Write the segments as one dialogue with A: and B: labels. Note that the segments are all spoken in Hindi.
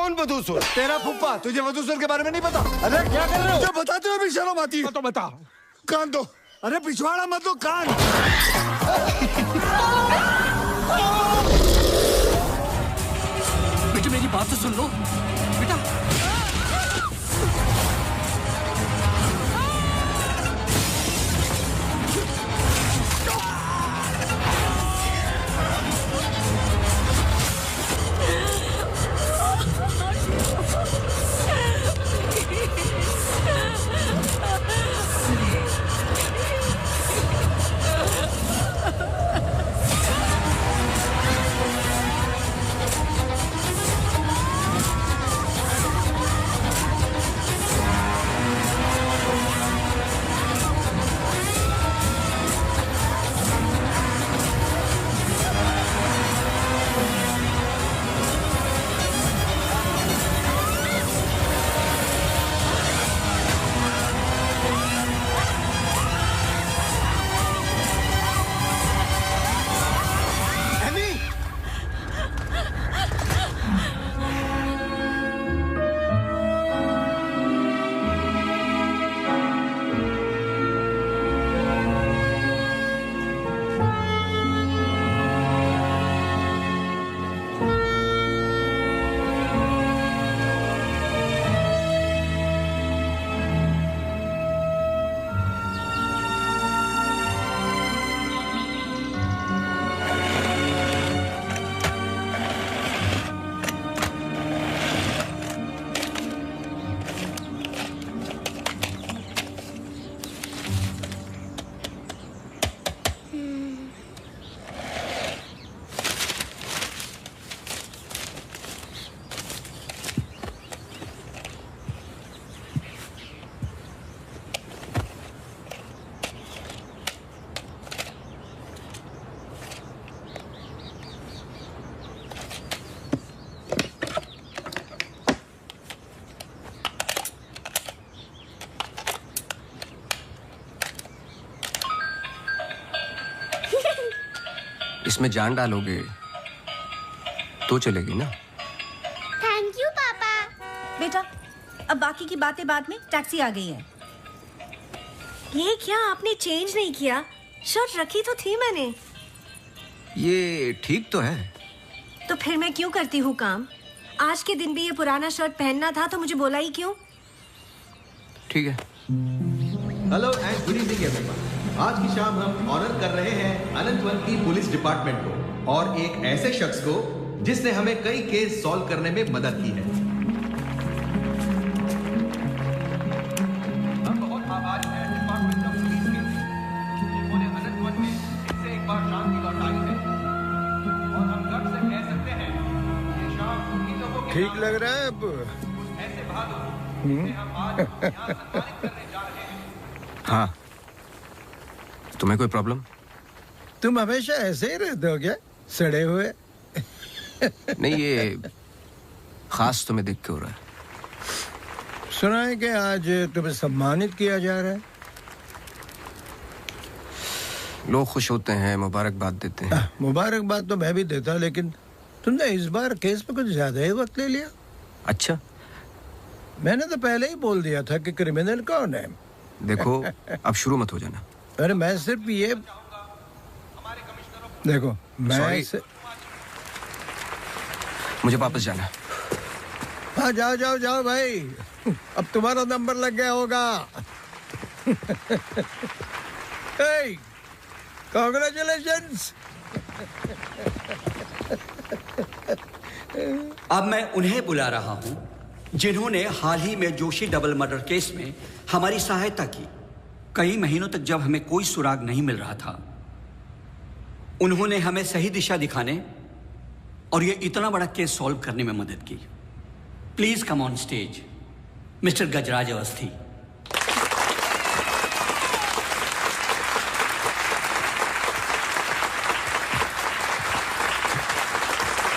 A: कौन वधूसुर? तेरा फुप्पा। तुझे वधूसुर के बारे में नहीं पता? अरे क्या कर रहे हो?
B: जो बताते हो भी शर्म आती है।
A: तो बता।
B: कान दो। अरे पिछवाड़ा मत दो, कान।
C: बेटा मेरी बात तो सुन लो बेटा।
D: इसमें जान डालोगे तो चलेगी ना?
E: थैंक यू पापा।
F: बेटा अब बाकी की बातें बाद में, टैक्सी आ गई है। ये क्या आपने चेंज नहीं किया? शर्ट रखी तो थी मैंने।
D: ये ठीक तो है।
F: तो फिर मैं क्यों करती हूँ काम? आज के दिन भी ये पुराना शर्ट पहनना था तो मुझे बोला ही क्यों?
D: ठीक है।
G: Hello and good evening everyone. आज की शाम हम ऑनर कर रहे हैं अनंतवन की पुलिस डिपार्टमेंट को और एक ऐसे शख्स को जिसने हमें कई केस सॉल्व करने में मदद की है। हम बहुत आभारी हैं डिपार्टमेंट ऑफ पुलिस के, जिन्होंने अनंतवन में फिर से एक बार शांति लौटाई है और हम गर्व से कह सकते हैं ये शाम उन्हीं लोगों के
B: ठीक लग रहा है अब?
G: ऐसे बहादुर जिन्हें हम आज यहाँ सम्मानित करने जा रहे हैं।
D: हाँ, तुम्हें कोई प्रॉब्लम?
B: तुम हमेशा ऐसे ही रहते हो क्या, सड़े हुए?
D: नहीं, ये खास तुम्हें देख के हो रहा है।
B: सुना है कि आज तुम्हें सम्मानित किया जा रहा है।
D: लोग खुश होते हैं, मुबारकबाद देते हैं।
B: मुबारकबाद तो मैं भी देता, लेकिन तुमने इस बार केस पे कुछ ज्यादा ही वक्त ले लिया।
D: अच्छा,
B: मैंने तो पहले ही बोल दिया था कि क्रिमिनल कौन है।
D: देखो अब शुरू मत हो जाना।
B: अरे मैं सिर्फ ये देखो, मैं
D: मुझे वापस जाना।
B: हाँ जाओ जाओ जाओ भाई, अब तुम्हारा नंबर लग गया होगा। hey, congratulations!
C: अब मैं उन्हें बुला रहा हूं जिन्होंने हाल ही में जोशी डबल मर्डर केस में हमारी सहायता की। कई महीनों तक जब हमें कोई सुराग नहीं मिल रहा था, उन्होंने हमें सही दिशा दिखाने और ये इतना बड़ा केस सॉल्व करने में मदद की। Please come on stage mister Gajraj Awasthi.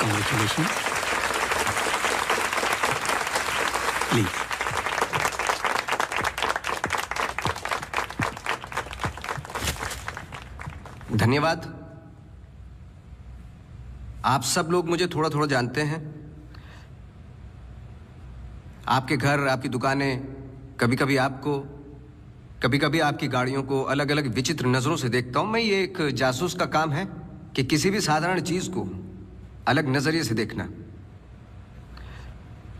C: Congratulations. Please.
D: धन्यवाद। आप सब लोग मुझे थोड़ा थोड़ा जानते हैं। आपके घर, आपकी दुकानें, कभी कभी आपको, कभी कभी आपकी गाड़ियों को अलग अलग विचित्र नजरों से देखता हूं मैं। ये एक जासूस का काम है कि किसी भी साधारण चीज को अलग नजरिए से देखना।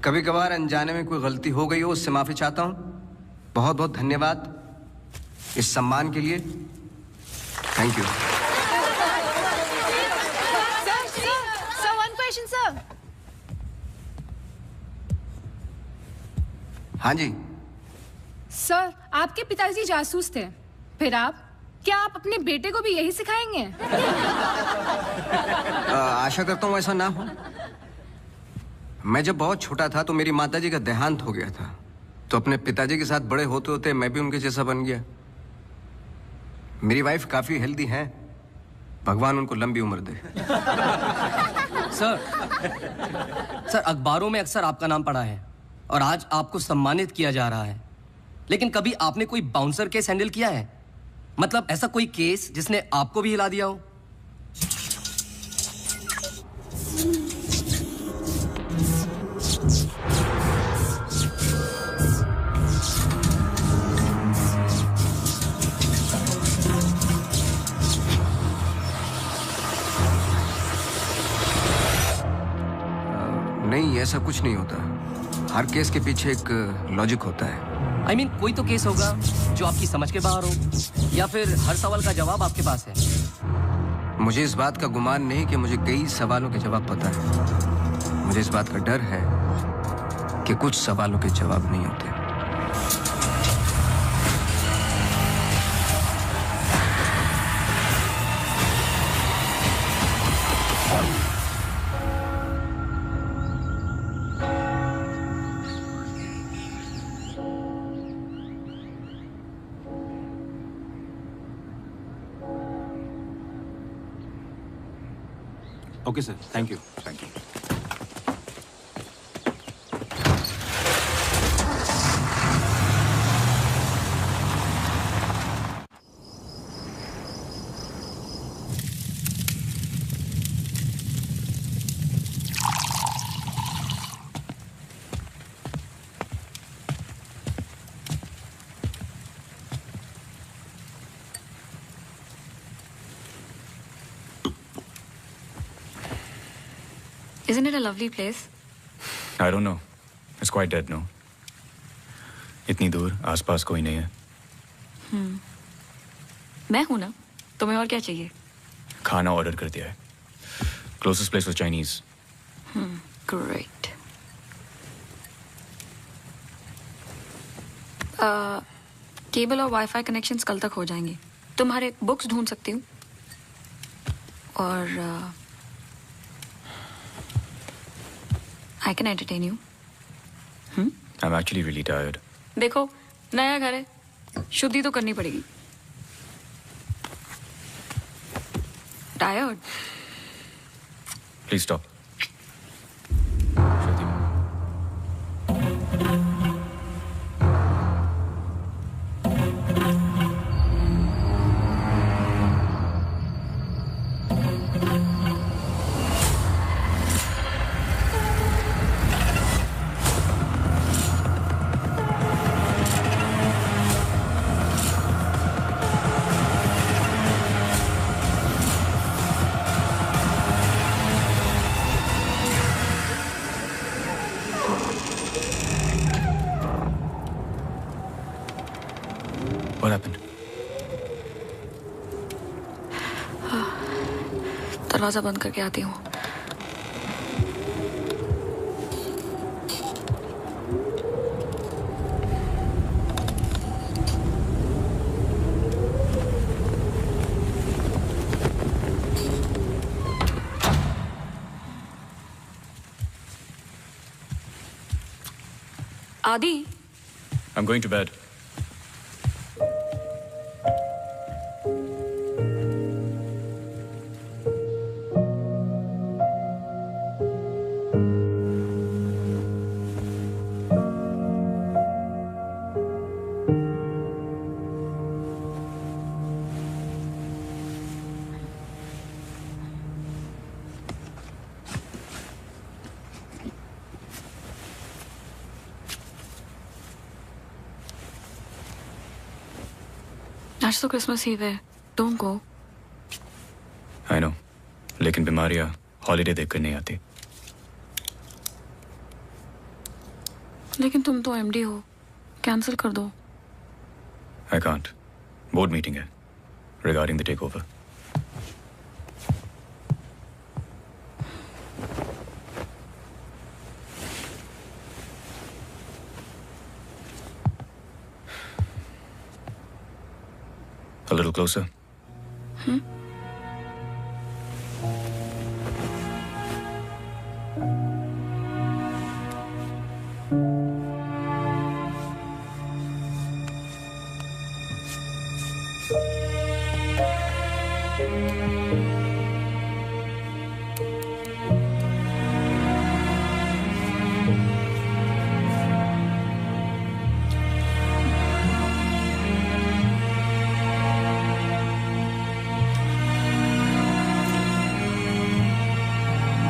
D: कभी कभार अनजाने में कोई गलती हो गई हो, उससे माफी चाहता हूं। बहुत बहुत धन्यवाद इस सम्मान के लिए। Thank you.
H: Sir, one question, sir.
D: हाँ जी।
H: सर, आपके पिताजी जासूस थे, फिर आप? क्या आप अपने बेटे को भी यही सिखाएंगे?
D: आशा करता हूँ ऐसा ना हो। मैं जब बहुत छोटा था तो मेरी माताजी का देहांत हो गया था, तो अपने पिताजी के साथ बड़े होते होते मैं भी उनके जैसा बन गया। मेरी वाइफ काफी हेल्दी है, भगवान उनको लंबी उम्र दे।
I: सर अखबारों में अक्सर आपका नाम पड़ा है और आज आपको सम्मानित किया जा रहा है, लेकिन कभी आपने कोई बाउंसर केस हैंडल किया है? मतलब ऐसा कोई केस जिसने आपको भी हिला दिया हो?
D: नहीं, ऐसा कुछ नहीं होता। हर केस के पीछे एक लॉजिक होता है।
I: I mean, कोई तो केस होगा जो आपकी समझ के बाहर हो, या फिर हर सवाल का जवाब आपके पास है।
D: मुझे इस बात का गुमान नहीं कि मुझे कई सवालों के जवाब पता है। मुझे इस बात का डर है कि कुछ सवालों के जवाब नहीं होते।
J: Okay, sir. Thank you. Thank you.
K: Isn't it a lovely place?
J: I don't know. It's quite dead, no? इतनी दूर, आसपास कोई नहीं है।
K: मैं हूं ना, तुम्हें और क्या चाहिए?
J: खाना ऑर्डर कर दिया है। Closest place was Chinese.
K: Great. Cable और वाईफाई कनेक्शंस कल तक हो जाएंगे। तुम्हारे बुक्स ढूंढ सकती हूँ और I can entertain you.
J: I'm actually really tired.
K: देखो, नया घर है, शुद्धि तो करनी पड़ेगी। Tired?
J: Please stop. What happened?
K: दरवाजा बंद करके आती हूँ। आदि,
J: I'm going to bed.
K: आज तो क्रिसमस ईव है, डोंट गो।
J: आई नो, लेकिन बीमारियां हॉलीडे देखकर नहीं आती।
K: लेकिन तुम तो एमडी हो, कैंसिल कर दो।
J: आई कांट, बोर्ड मीटिंग है regarding the takeover. A little closer.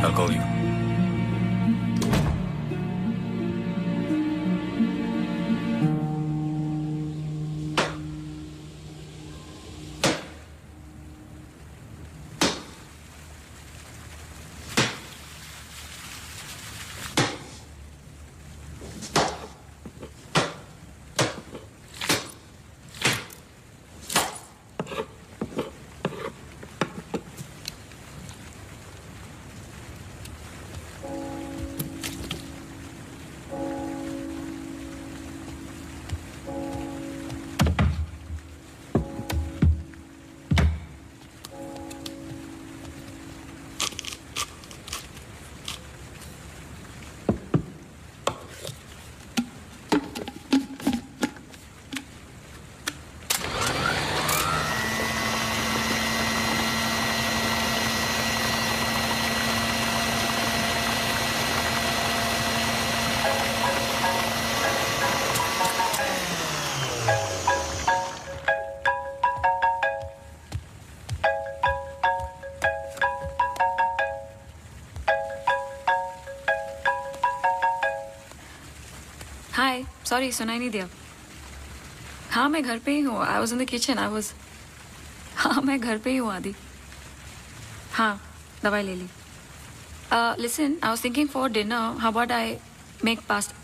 J: I'll call you.
K: Hi, sorry सुनाई नहीं दिया। हाँ मैं घर पे ही हूँ। I was in the kitchen. हाँ मैं घर पे ही हूँ आदि। हाँ दवाई ले ली। Listen, I was thinking for dinner how about I make pasta.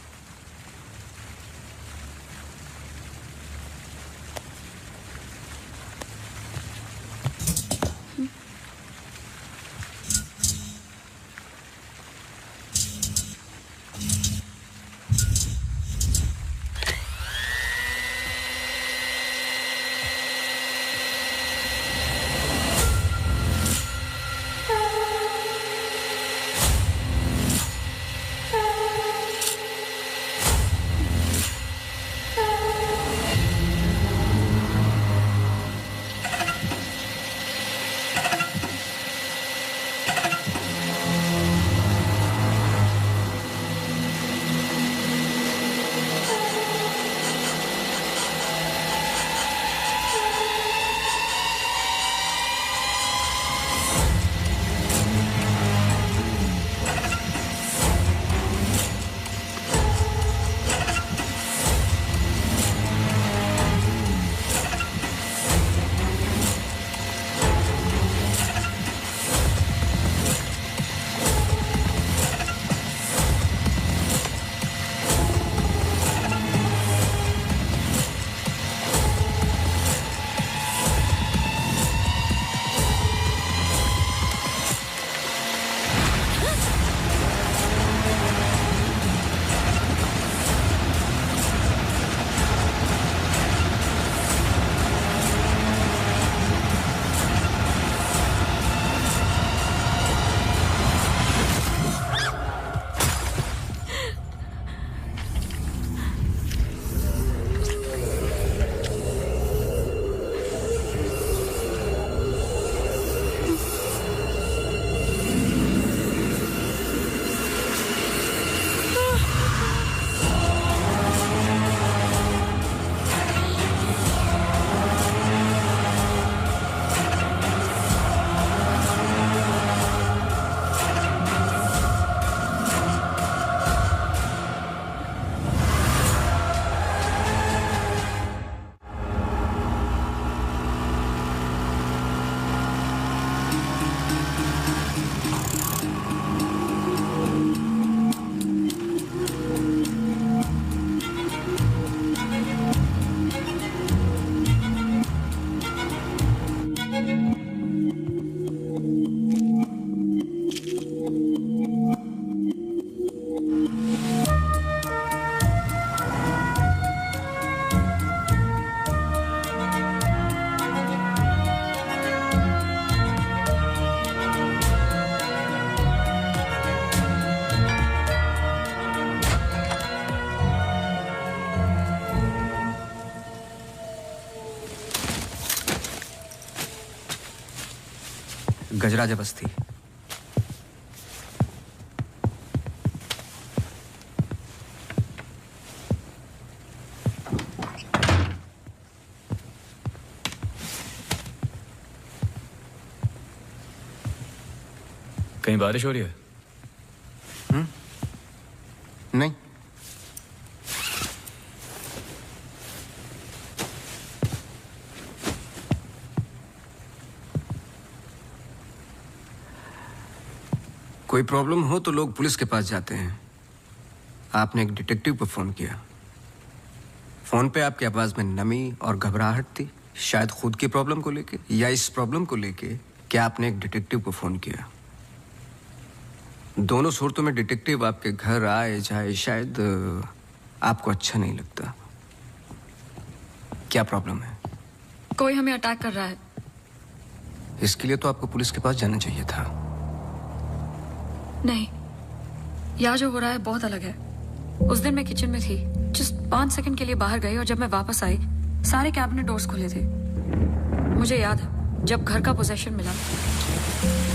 D: Gajraja बस्ती।
J: कहीं बारिश हो रही है?
D: नहीं। कोई प्रॉब्लम हो तो लोग पुलिस के पास जाते हैं। आपने एक डिटेक्टिव को फोन किया। फोन पे आपकी आवाज में नमी और घबराहट थी, शायद खुद की प्रॉब्लम को लेके या इस प्रॉब्लम को लेके कि आपने एक डिटेक्टिव को फोन किया। दोनों सूरतों में डिटेक्टिव आपके घर आए जाए शायद आपको अच्छा नहीं लगता। क्या प्रॉब्लम है?
K: कोई हमें अटैक कर रहा है।
D: इसके लिए तो आपको पुलिस के पास जाना चाहिए था।
K: नहीं, यहाँ जो हो रहा है बहुत अलग है। उस दिन मैं किचन में थी, जस्ट 5 सेकंड के लिए बाहर गई और जब मैं वापस आई सारे कैबिनेट डोर्स खुले थे। मुझे याद है जब घर का पोजेशन मिला,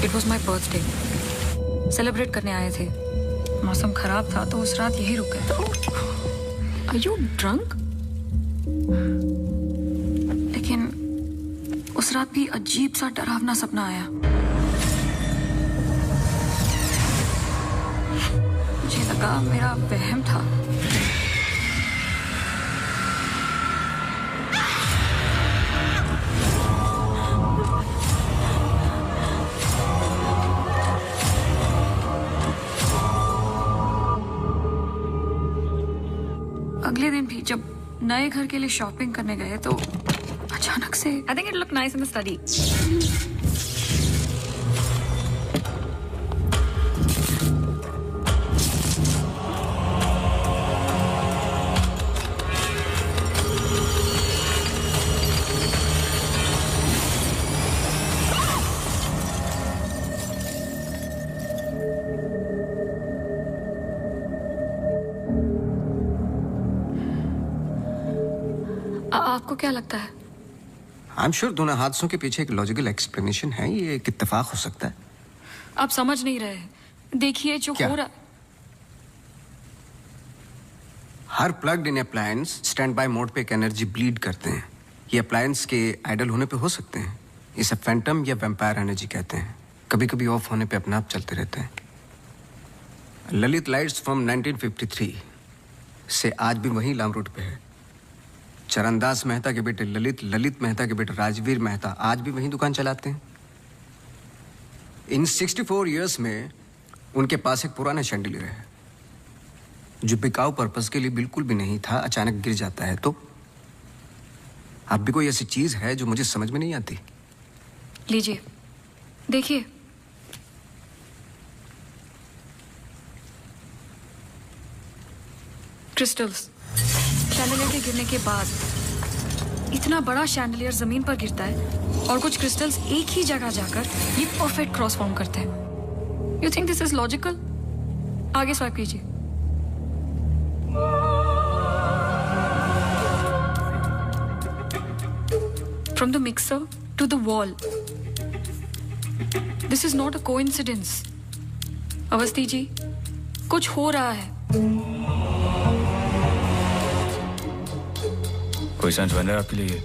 K: it was my birthday, celebrate करने आए थे। मौसम खराब था तो उस रात यही रुक गए। Are you drunk? लेकिन उस रात भी अजीब सा डरावना सपना आया। मुझे लगा मेरा वहम था। अगले दिन भी जब नए घर के लिए शॉपिंग करने गए तो अचानक से I think it look nice in the study. आपको क्या लगता है?
D: आई एम श्योर दोनों हादसों के पीछे एक लॉजिकल एक्सप्लेनेशन है। ये एक इत्तेफाक हो सकता है।
K: आप समझ नहीं रहे। देखिए जो हो रहा।
D: हर plugged in appliance standby mode पे एक एनर्जी ब्लीड करते हैं। ये अप्लायंस के आइडल होने पे हो सकते हैं। इसे फैंटम या वैम्पायर एनर्जी कहते हैं। कभी कभी ऑफ होने पे अपने आप चलते रहते हैं। ललित लाइट्स फ्रॉम 1953 से आज भी वही लामरूट पे है। चरणदास मेहता के बेटे ललित मेहता के बेटे राजवीर मेहता आज भी वही दुकान चलाते हैं। इन 64 इयर्स में उनके पास एक पुराना शैंडिलियर है जो बिकाऊ पर्पस के लिए बिल्कुल भी नहीं था, अचानक गिर जाता है। तो अब भी कोई ऐसी चीज है जो मुझे समझ में नहीं आती।
K: लीजिए देखिए। क्रिस्टल्स। शैंडलियर के गिरने के बाद इतना बड़ा शैंडलियर जमीन पर गिरता है और कुछ क्रिस्टल्स एक ही जगह जाकर ये परफेक्ट क्रॉस फॉर्म करते हैं। You think this is logical? आगे स्वाइप कीजिए। From the mixer to the wall, this is not a coincidence. Awasthi ji, कुछ हो रहा है।
J: कोई सेंस बन रहा है आपके लिए?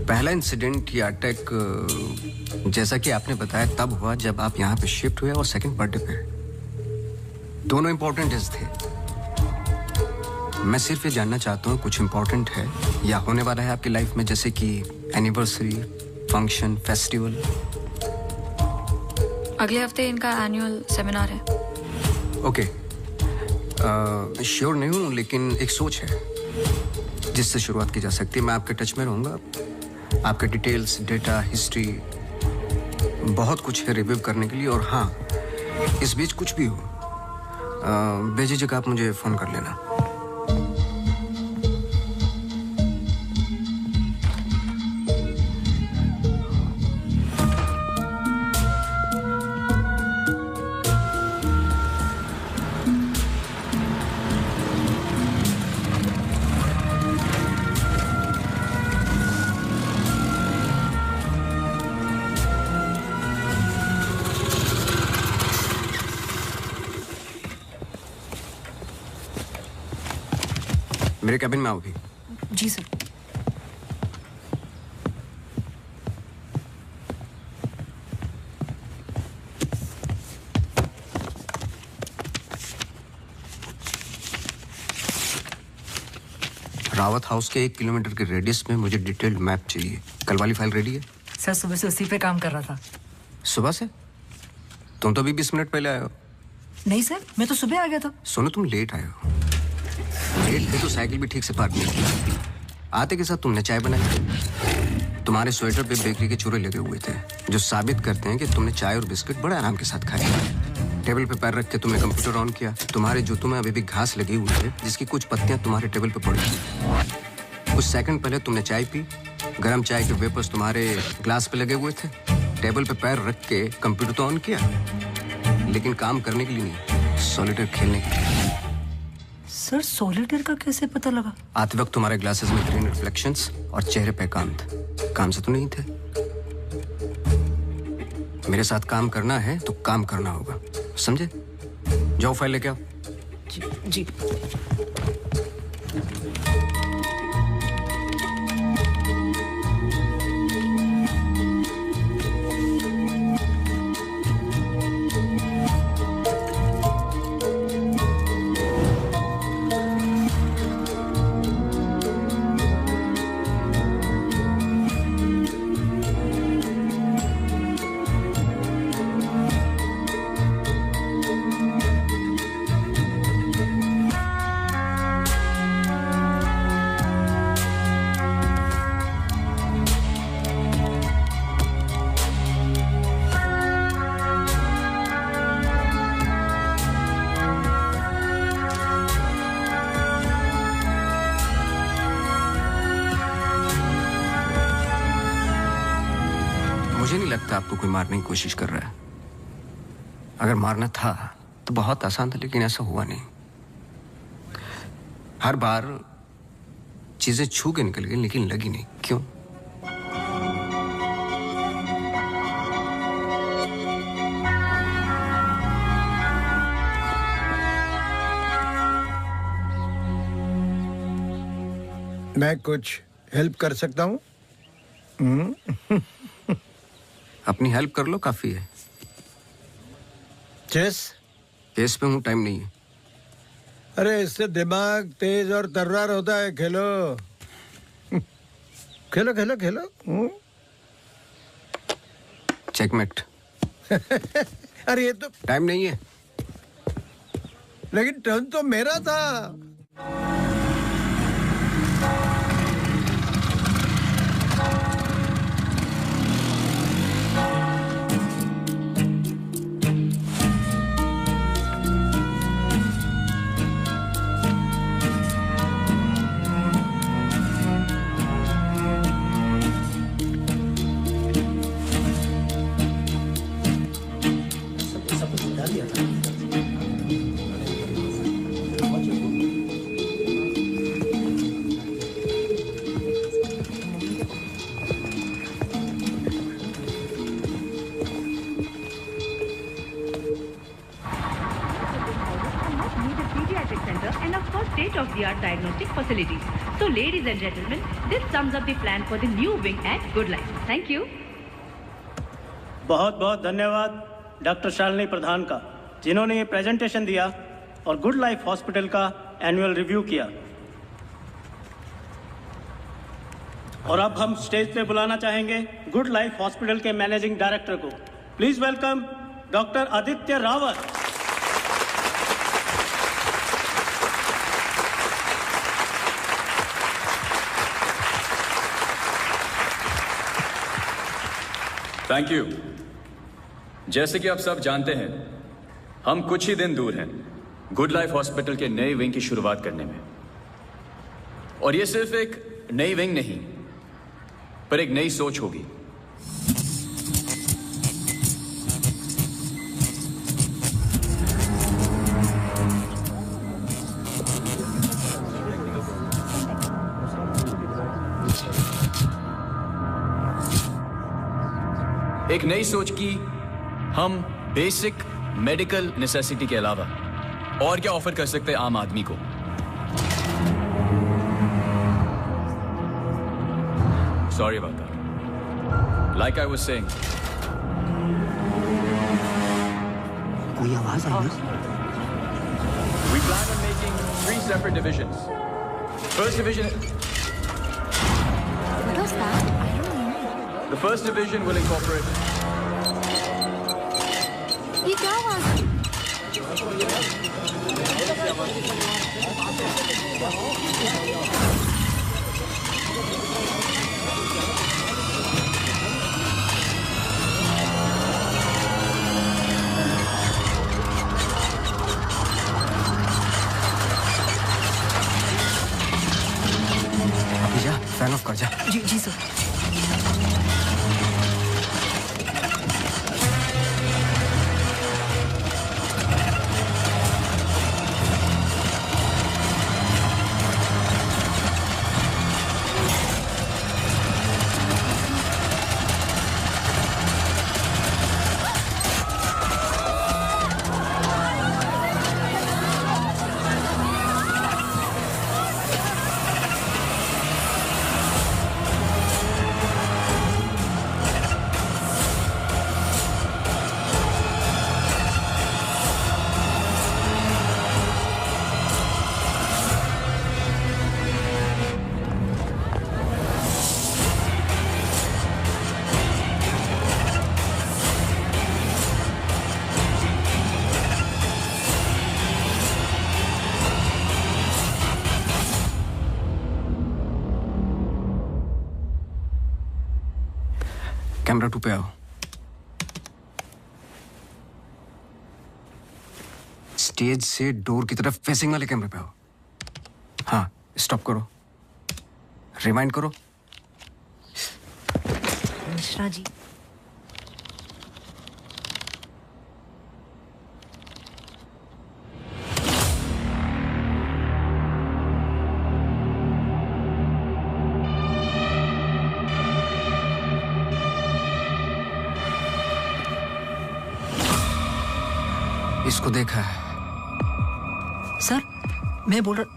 D: पहला इंसिडेंट या अटैक जैसा कि आपने बताया तब हुआ जब आप यहाँ पे शिफ्ट हुए और सेकंड बर्थडे पे। दोनों इंपॉर्टेंट डेज थे। मैं सिर्फ ये जानना चाहता हूँ कुछ इंपॉर्टेंट है या होने वाला है आपकी लाइफ में, जैसे कि एनिवर्सरी, फंक्शन, फेस्टिवल।
K: अगले हफ्ते इनका एनुअल सेमिनार है।
D: ओके, श्योर नहीं हूँ लेकिन एक सोच है जिससे शुरुआत की जा सकती है। मैं आपके टच में रहूँगा। आपके डिटेल्स, डेटा, हिस्ट्री बहुत कुछ है रिव्यू करने के लिए। और हाँ, इस बीच कुछ भी हो बेझिझक आप मुझे फ़ोन कर लेना। मेरे कैबिन में आओगी?
H: जी सर।
D: रावत हाउस के 1 किलोमीटर के रेडियस में मुझे डिटेल्ड मैप चाहिए। कल वाली फाइल रेडी है?
L: सर सुबह से उसी पे काम कर रहा था।
D: सुबह से? तुम तो अभी 20 मिनट पहले आए हो।
L: नहीं सर, मैं तो सुबह आ गया था।
D: सुनो, तुम लेट आए हो। लेट थे तो साइकिल भी ठीक से पार्क नहीं की। आते के साथ तुमने चाय बनाई। तुम्हारे स्वेटर पे बेकरी के चूरे लगे हुए थे जो साबित करते हैं कि तुमने चाय और बिस्किट बड़े आराम के साथ खाए। टेबल पे पैर रख के तुमने कंप्यूटर ऑन किया। तुम्हारे जूतों में अभी भी घास लगी हुई है जिसकी कुछ पत्तियां तुम्हारे टेबल पे पड़ी थी। कुछ सेकंड पहले तुमने चाय पी। गरम चाय के वेपर्स तुम्हारे ग्लास पे लगे हुए थे। टेबल पे पैर रख के कंप्यूटर तो ऑन किया, लेकिन काम करने के लिए नहीं, सॉलिटेयर खेलने के लिए।
L: सर सॉलिटेयर का कैसे पता लगा?
D: आते वक्त तुम्हारे ग्लासेस में ग्रीन रिफ्लेक्शंस और चेहरे पे एकांत। काम से तो नहीं थे। मेरे साथ काम करना है तो काम करना होगा, समझे? जाओ फाइल लेके आओ।
L: जी।
D: मुझे नहीं लगता आपको कोई मारने की कोशिश कर रहा है। अगर मारना था तो बहुत आसान था, लेकिन ऐसा हुआ नहीं। हर बार चीजें छू के निकल गई लेकिन लगी नहीं। क्यों?
B: मैं कुछ हेल्प कर सकता हूँ?
D: अपनी हेल्प कर लो, काफी है।
B: चेस?
D: केस पे हूँ, टाइम नहीं है।
B: अरे इससे दिमाग तेज और तर्रार होता है। खेलो खेलो खेलो खेलो।
D: चेकमेट।
B: अरे ये तो
D: टाइम नहीं है।
B: लेकिन टर्न तो मेरा था।
M: state-of-the-art diagnostic facilities. So, ladies and gentlemen, this sums up the plan for the new wing at Good Life. Thank you.
N: बहुत बहुत धन्यवाद डॉक्टर शालिनी प्रधान का, जिन्होंने ये प्रेजेंटेशन दिया और गुड लाइफ हॉस्पिटल का एनुअल रिव्यू किया। और अब हम स्टेज पे बुलाना चाहेंगे गुड लाइफ हॉस्पिटल के मैनेजिंग डायरेक्टर को। Please welcome doctor Aditya Rawat.
J: Thank you. जैसे कि आप सब जानते हैं, हम कुछ ही दिन दूर हैं गुड लाइफ हॉस्पिटल के नए विंग की शुरुआत करने में। और ये सिर्फ एक नई विंग नहीं, पर एक नई सोच होगी। एक नई सोच की हम बेसिक मेडिकल नेसेसिटी के अलावा और क्या ऑफर कर सकते हैं आम आदमी को। Sorry about that. Like I was saying.
D: कोई आवाज आई?
J: We plan on making 3 separate divisions. First division.
E: What was that? I don't know.
J: The first division will incorporate.
E: ये क्या आवाज है?
D: अभी जा, फैन ऑफ कर जा।
L: जी जी सर।
D: कैमरा 2 पे आओ। स्टेज से डोर की तरफ फेसिंग वाले कैमरे पे आओ। हाँ, स्टॉप करो, रिवाइंड करो।
L: मिश्रा जी,
D: इसको देखा है?
L: सर मैं बोल रहा।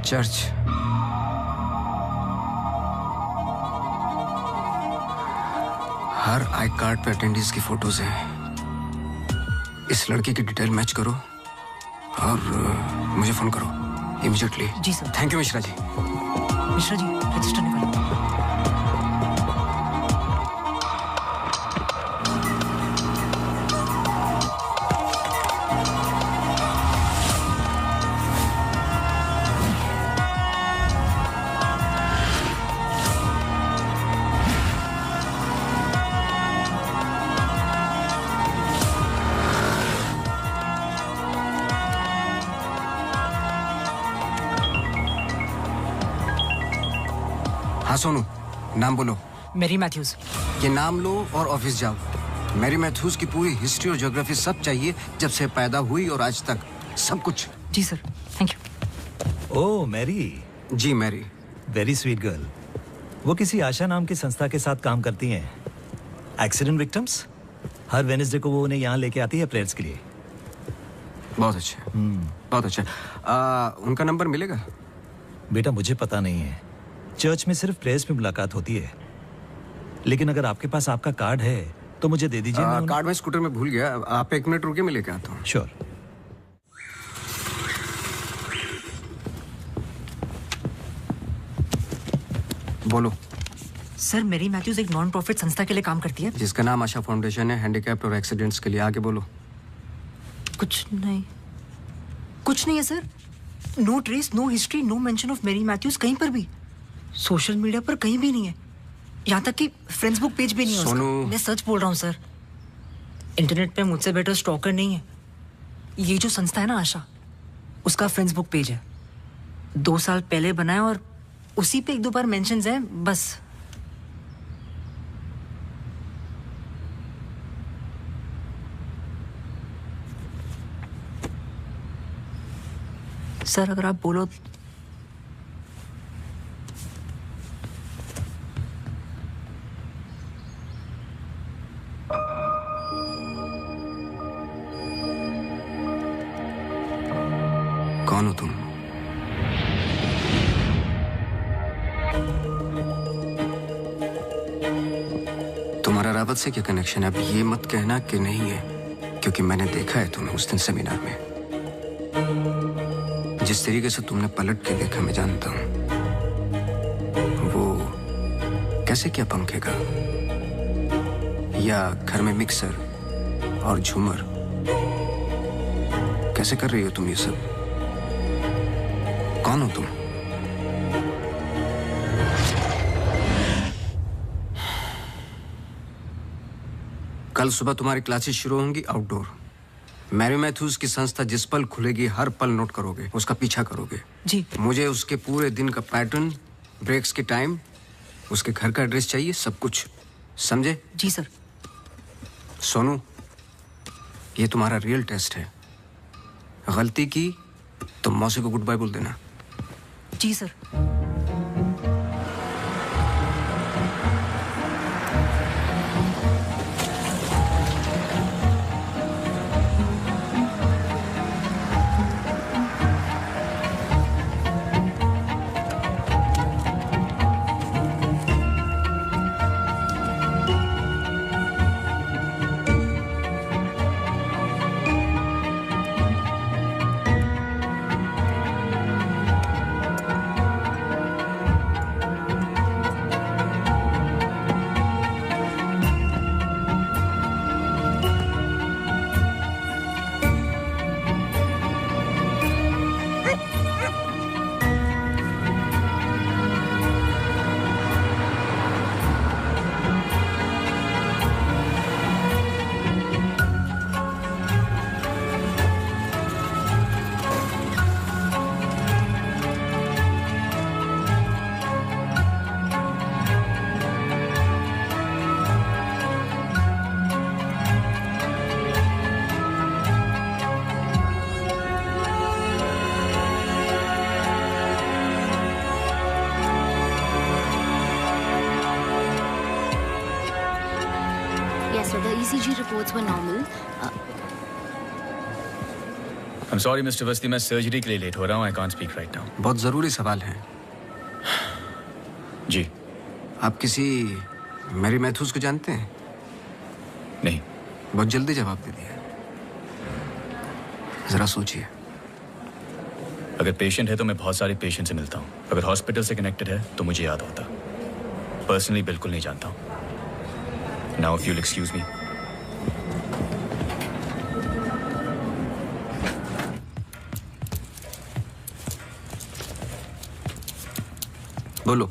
D: चर्च। हर आई कार्ड पे अटेंडेंस की फोटोज हैं। इस लड़के की डिटेल मैच करो और मुझे फोन करो इमीडिएटली।
L: जी sir.
D: Thank you Mishra ji.
L: Mishra ji register निकालो।
D: हाँ सोनू, नाम बोलो।
L: Mary Matthews.
D: ये नाम लो और ऑफिस जाओ। मैरी मैथ्यूज की पूरी हिस्ट्री और ज्योग्राफी सब चाहिए, जब से पैदा हुई और आज तक सब कुछ।
L: जी sir, thank you.
O: Oh Mary.
D: जी मैरी।
O: Very sweet girl. वो किसी आशा नाम की संस्था के साथ काम करती हैं। Accident victims. हर वेडनेसडे को वो उन्हें यहाँ लेके आती है प्रेयर्स के लिए।
D: बहुत अच्छा, बहुत अच्छा। उनका नंबर मिलेगा?
O: बेटा मुझे पता नहीं है, चर्च में सिर्फ प्रेयर्स में मुलाकात होती है। लेकिन अगर आपके पास आपका कार्ड है तो मुझे दे दीजिए।
D: कार्ड मैं स्कूटर में भूल गया, आप 1 मिनट रुकिए, मैं लेके आता हूँ।
O: श्योर।
D: बोलो।
L: सर मैरी मैथ्यूज एक नॉन प्रॉफिट संस्था के लिए काम करती है
D: जिसका नाम आशा फाउंडेशन है, हैंडीकैप्ड और एक्सीडेंट्स के लिए। आगे बोलो।
L: कुछ नहीं है sir. No trace, no history, no mention of Mary Matthews कहीं पर भी। सोशल मीडिया पर कहीं भी नहीं है, यहाँ तक कि फेसबुक पेज भी नहीं है उसका। मैं सच बोल रहा हूँ सर, इंटरनेट पे मुझसे बेटर स्टॉकर नहीं है। ये जो संस्था है ना आशा, उसका फेसबुक पेज है, 2 साल पहले बना है और उसी पे 1-2 बार मेंशंस हैं बस। सर अगर आप बोलो
D: कौन हो तुम? तुम्हारा रावत से क्या कनेक्शन है? अब ये मत कहना कि नहीं है, क्योंकि मैंने देखा है तुम्हें उस दिन सेमिनार में। जिस तरीके से तुमने पलट के देखा मैं जानता हूं। वो कैसे क्या पंखे का या घर में मिक्सर और झूमर कैसे कर रही हो तुम ये सब? कौन हो तुम? कल सुबह तुम्हारी क्लासेस शुरू होंगी आउटडोर। मैरी मैथ्यूज की संस्था जिस पल खुलेगी हर पल नोट करोगे, उसका पीछा करोगे।
L: जी।
D: मुझे उसके पूरे दिन का पैटर्न, ब्रेक्स के टाइम, उसके घर का एड्रेस चाहिए, सब कुछ। समझे?
L: जी सर।
D: सोनू, ये तुम्हारा रियल टेस्ट है। गलती की तो मौसी को गुड बाय बोल देना।
L: जी sir.
E: So the ECG reports were normal.
J: I'm sorry, Mr. Vasti, मैं सर्जरी के लिए लेट हो रहा हूँ. I can't speak right now.
D: बहुत जरूरी सवाल है।
J: जी।
D: आप किसी मैरी मैथ्यूज को जानते हैं?
J: नहीं।
D: बहुत जल्दी जवाब दे दिया। जरा सोचिए।
J: अगर पेशेंट है तो मैं बहुत सारे पेशेंट से मिलता हूँ। अगर हॉस्पिटल से कनेक्टेड है तो मुझे याद होता। पर्सनली बिल्कुल नहीं जानता हूँ। Now, if you'll excuse me.
D: बोलो।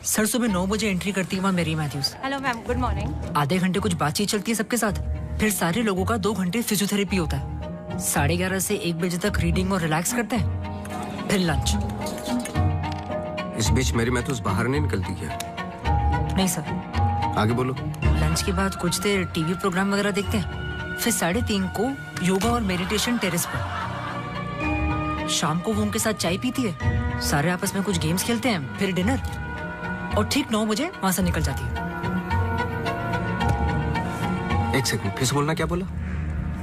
L: सर सुबह 9 बजे एंट्री करती है वहाँ Mary Matthews.
P: Hello ma'am, good morning.
L: आधे घंटे कुछ बातचीत चलती है सबके साथ, फिर सारे लोगों का 2 घंटे फिजियोथेरेपी होता है। 11:30 से 1 बजे तक रीडिंग और रिलैक्स करते हैं, फिर लंच।
D: इस बीच मैरी मैथ्यूज बाहर नहीं निकलती क्या?
L: नहीं सर।
D: आगे बोलो।
L: लंच के बाद कुछ देर टीवी प्रोग्राम वगैरह देखते हैं, फिर 3:30 को योगा और मेडिटेशन टेरेस पर। शाम को वो उनके साथ चाय पीती है, सारे आपस में कुछ गेम्स खेलते हैं, फिर डिनर, और ठीक 9 बजे वहां से निकल जाती है।
D: 1 सेकंड, फिर से बोलना, क्या बोला?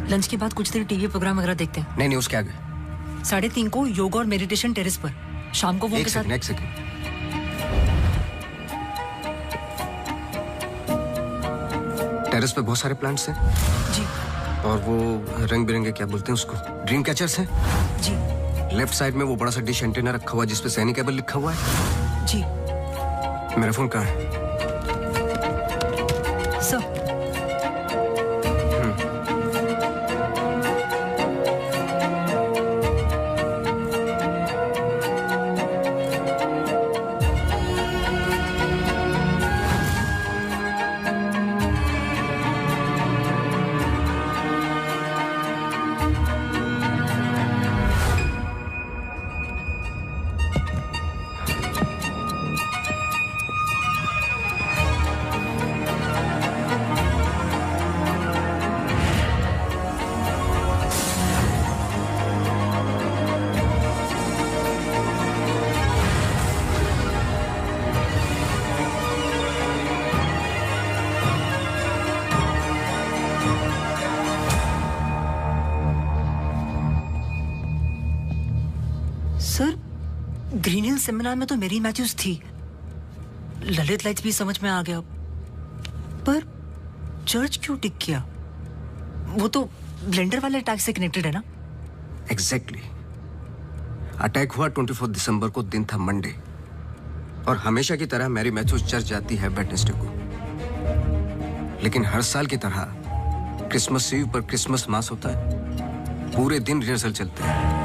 L: लंच के बाद कुछ देर टीवी प्रोग्राम वगैरह देखते हैं।
D: नहीं, उसके आगे।
L: 3:30 को योगा और मेडिटेशन टेरेस पर। शाम को वो उनके साथ।
D: एक सेकंड। टेरेस पे बहुत सारे प्लांट्स हैं।
L: जी।
D: और वो रंग बिरंगे, क्या बोलते हैं उसको, ड्रीम कैचर्स हैं।
L: जी।
D: लेफ्ट साइड में वो बड़ा सा डिश एंटीना रखा हुआ है जिसपे सैनिक केबल लिखा हुआ है।
L: जी।
D: मेरा फोन कहाँ है?
L: Sir. Sir Green Hill seminar में तो मेरी मैथ्यूज थी, ललित लाइट्स भी समझ में आ गया, पर चर्च क्यों टिक किया? वो तो ब्लेंडर वाले अटैक से कनेक्टेड है ना?
D: एग्जैक्टली। अटैक हुआ 24 दिसंबर को, दिन था मंडे, और हमेशा की तरह मैरी मैथ्यूज चर्च जाती है वेडनेसडे को। लेकिन हर साल की तरह क्रिसमस ईव पर क्रिसमस मास होता है, पूरे दिन रिहर्सल चलते हैं।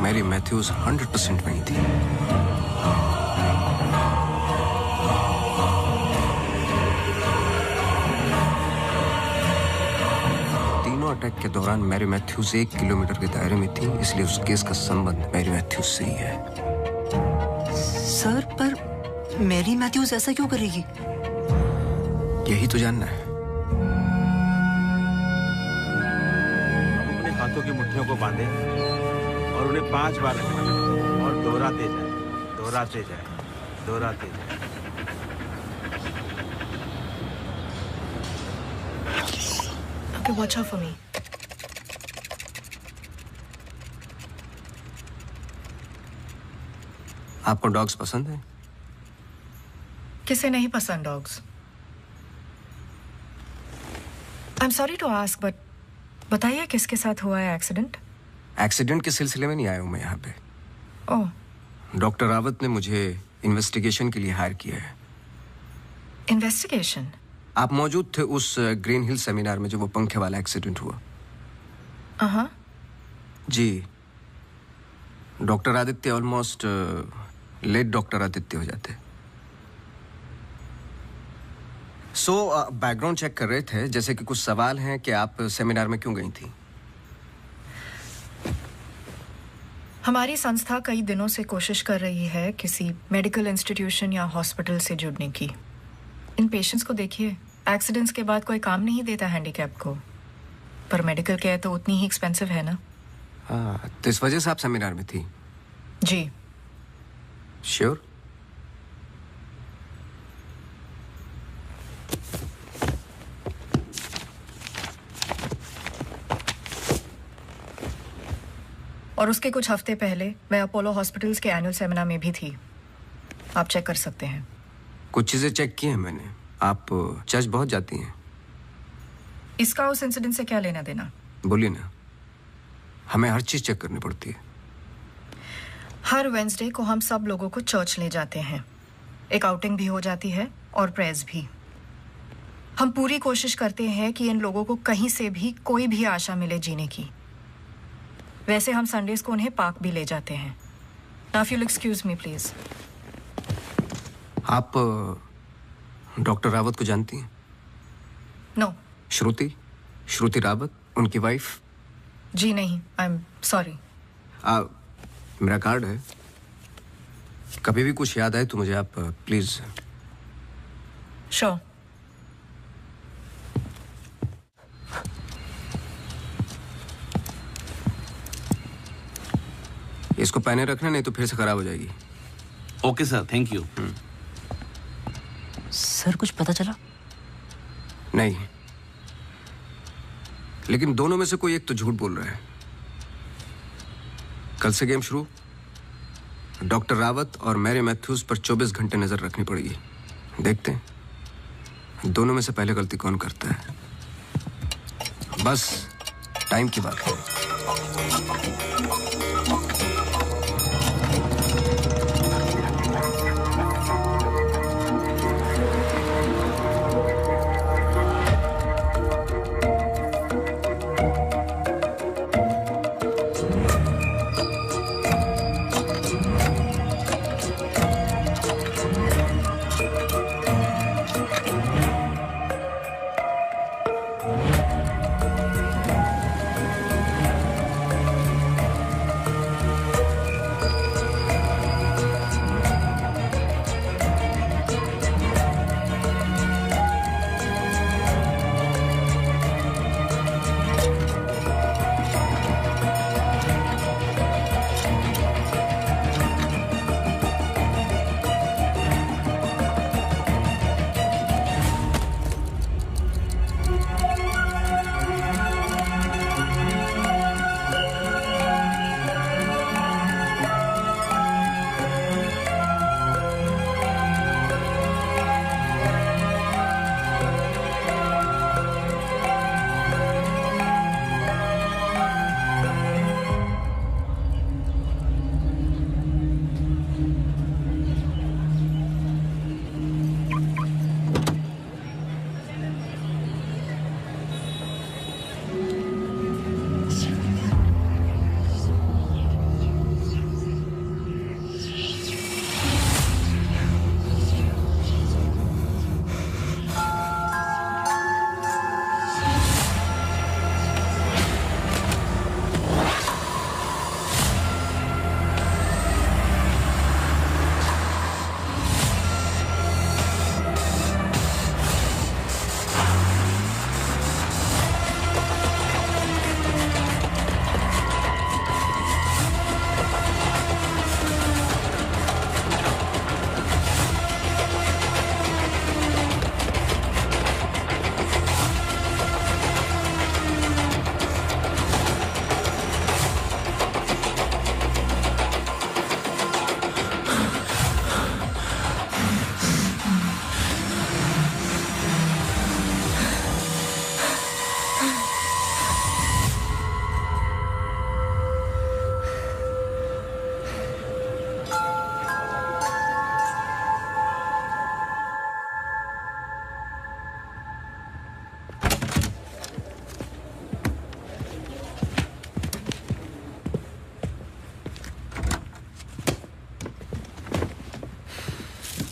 D: मैरी मैथ्यूज 100% वहीं थी। तीनों अटैक के दौरान मैरी मैथ्यूज 1 किलोमीटर के दायरे में थी, इसलिए उस केस का संबंध मैरी मैथ्यूज से ही है।
L: सर पर मैरी मैथ्यूज ऐसा क्यों करेगी?
D: यही तो जानना है।
P: अपने हाथों की मुट्ठियों को बांधे और उन्हें 5 बार रखना और दोहराते जाए, दोहराते जाए, दोहराते जाए।
L: Okay, watch out for me.
D: आपको डॉग्स पसंद है?
Q: किसे नहीं पसंद dogs? I am sorry to ask, but बताइए किसके साथ हुआ है एक्सीडेंट?
D: एक्सीडेंट के सिलसिले में नहीं आया हूं मैं यहाँ पे।
Q: ओह,
D: डॉक्टर रावत ने मुझे इन्वेस्टिगेशन के लिए हायर किया है।
Q: इन्वेस्टिगेशन?
D: आप मौजूद थे उस ग्रीन हिल सेमिनार में जो वो पंखे वाला एक्सीडेंट हुआ?
Q: हाँ
D: जी। Doctor Aditya almost late doctor Aditya हो जाते। बैकग्राउंड चेक कर रहे थे, जैसे कि कुछ सवाल हैं कि आप सेमिनार में क्यों गई थी?
Q: हमारी संस्था कई दिनों से कोशिश कर रही है किसी मेडिकल इंस्टीट्यूशन या हॉस्पिटल से जुड़ने की। इन पेशेंट्स को देखिए, एक्सीडेंट्स के बाद कोई काम नहीं देता हैंडीकैप को, पर मेडिकल केयर तो उतनी ही एक्सपेंसिव है ना।
D: तो इस वजह से आप सेमिनार में थी?
Q: जी।
D: श्योर?
Q: और उसके कुछ हफ्ते पहले मैं अपोलो हॉस्पिटल्स के एनुअल सेमिनार में भी थी, आप चेक कर सकते हैं।
D: कुछ चीजें चेक की हैं मैंने। आप चर्च बहुत जाती हैं।
Q: इसका उस इंसिडेंट से क्या लेना देना?
D: बोलिए ना। हमें हर चीज चेक करनी पड़ती है।
Q: हर वेंसडे को हम सब लोगों को चर्च ले जाते हैं, एक आउटिंग भी हो जाती है और प्रेयर्स भी। हम पूरी कोशिश करते हैं कि इन लोगों को कहीं से भी कोई भी आशा मिले जीने की। वैसे हम संडेज को उन्हें पार्क भी ले जाते हैं। Now if you'll excuse me please।
D: आप डॉक्टर रावत को जानती हैं?
Q: नो।
D: श्रुति रावत, उनकी वाइफ?
Q: जी नहीं, आई एम सॉरी।
D: मेरा कार्ड है, कभी भी कुछ याद आए तो मुझे आप प्लीज।
Q: श्योर।
D: इसको पहने रखना, नहीं तो फिर से खराब हो जाएगी।
R: Okay sir, thank you.
L: Sir कुछ पता चला?
D: नहीं, लेकिन दोनों में से कोई एक तो झूठ बोल रहा है। कल से गेम शुरू। डॉक्टर रावत और मैरी मैथ्यूज पर 24 घंटे नजर रखनी पड़ेगी। देखते हैं दोनों में से पहले गलती कौन करता है। बस टाइम की बात है।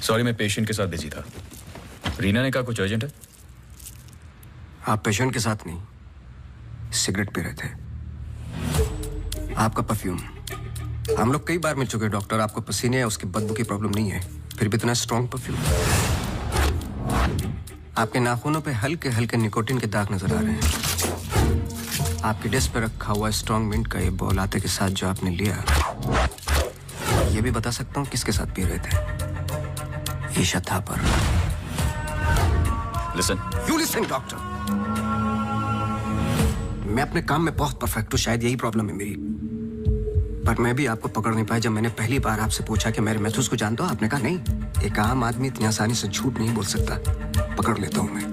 J: सॉरी, मैं पेशेंट के साथ बिजी था। रीना ने कहा कुछ अर्जेंट है।
D: आप पेशेंट के साथ नहीं, सिगरेट पी रहे थे। आपका परफ्यूम, हम लोग कई बार मिल चुके हैं डॉक्टर। आपको पसीने या उसकी बदबू की प्रॉब्लम नहीं है, फिर भी इतना स्ट्रॉन्ग परफ्यूम। आपके नाखूनों पे हल्के हल्के निकोटीन के दाग नजर आ रहे हैं। आपकी डेस्क पे रखा हुआ स्ट्रॉन्ग मिंट का ये बॉल आते के साथ जो आपने लिया, ये भी बता सकता हूँ किसके साथ पी रहे थे। Isha Thapar.
J: Listen.
D: You listen doctor. मैं अपने काम में बहुत परफेक्ट हूँ, शायद यही प्रॉब्लम है मेरी। पर मैं भी आपको पकड़ नहीं पाया। जब मैंने पहली बार आपसे पूछा कि मेरे मैथ्यूज को जानते हो, आपने कहा नहीं, एक आम आदमी इतनी आसानी से झूठ नहीं बोल सकता, पकड़ लेता हूं मैं।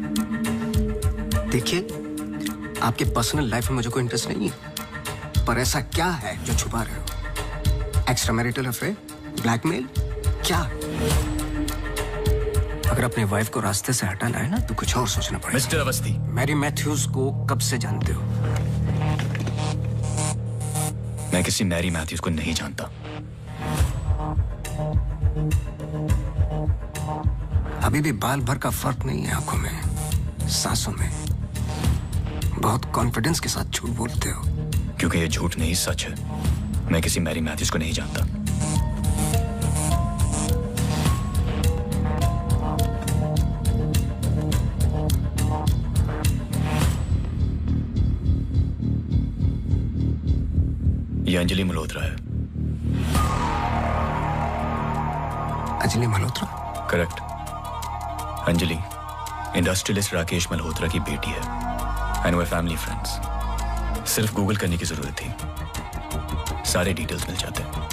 D: देखिए, आपके पर्सनल लाइफ में मुझे कोई इंटरेस्ट नहीं है, पर ऐसा क्या है जो छुपा रहे हो? एक्स्ट्रा मैरिटल अफेयर, ब्लैकमेल, क्या? अगर अपने वाइफ को रास्ते से हटाना है ना, तो कुछ और सोचना पड़ेगा।
J: मिस्टर अवस्थी,
D: मैरी मैथ्यूज को कब से जानते हो?
J: मैं किसी मैरी मैथ्यूज को नहीं जानता।
D: अभी भी बाल भर का फर्क नहीं है आंखों में, सांसों में। बहुत कॉन्फिडेंस के साथ झूठ बोलते हो।
J: क्योंकि ये झूठ नहीं, सच है। मैं किसी मैरी मैथ्यूज को नहीं जानता। ये अंजलि मल्होत्रा है।
D: अंजलि मल्होत्रा?
J: करेक्ट। अंजलि इंडस्ट्रियलिस्ट राकेश मल्होत्रा की बेटी है। आई नो फैमिली फ्रेंड्स। सिर्फ गूगल करने की जरूरत थी, सारे डिटेल्स मिल जाते हैं।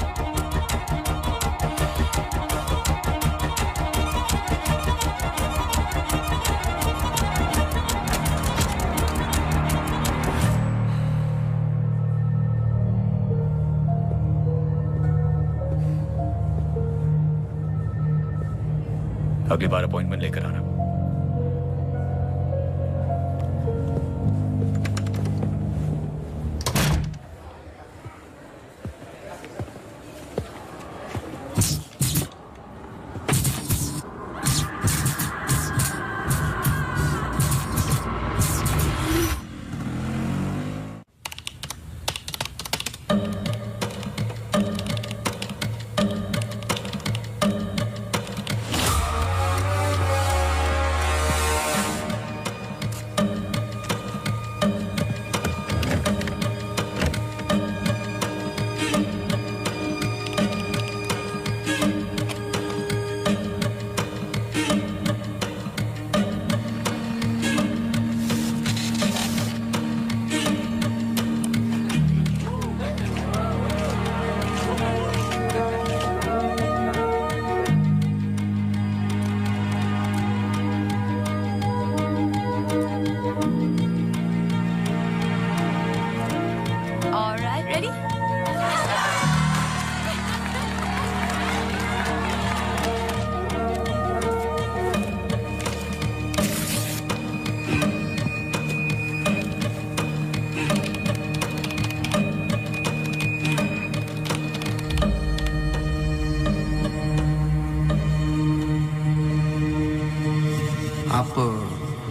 J: अगली बार अपॉइंटमेंट लेकर आना।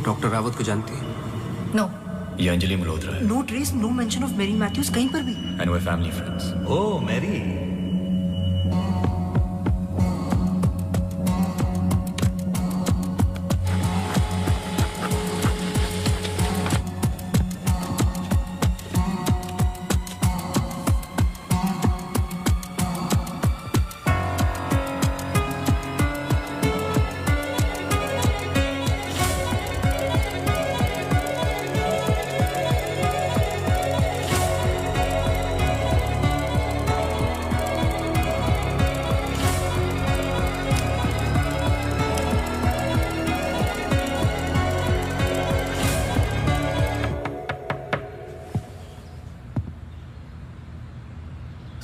D: डॉक्टर रावत को जानती है?
L: नो।
J: ये अंजलि मल्होत्रा है।
L: No trace, no mention of Mary Matthews कहीं पर भी।
J: I know family friends.
O: Oh Mary.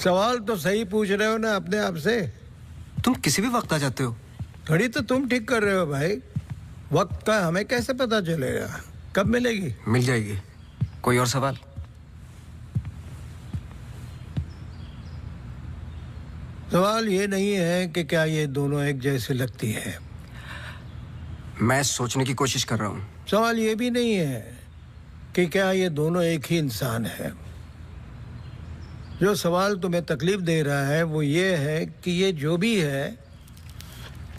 B: सवाल तो सही पूछ रहे हो ना अपने आप से।
D: तुम किसी भी वक्त आ जाते हो।
B: घड़ी तो तुम ठीक कर रहे हो भाई, वक्त का हमें कैसे पता चलेगा? कब मिलेगी?
D: मिल जाएगी। कोई और सवाल?
B: सवाल ये नहीं है कि क्या ये दोनों एक जैसे लगती है।
D: मैं सोचने की कोशिश कर रहा हूँ।
B: सवाल ये भी नहीं है कि क्या ये दोनों एक ही इंसान है। जो सवाल तुम्हें तकलीफ दे रहा है वो ये है कि ये जो भी है,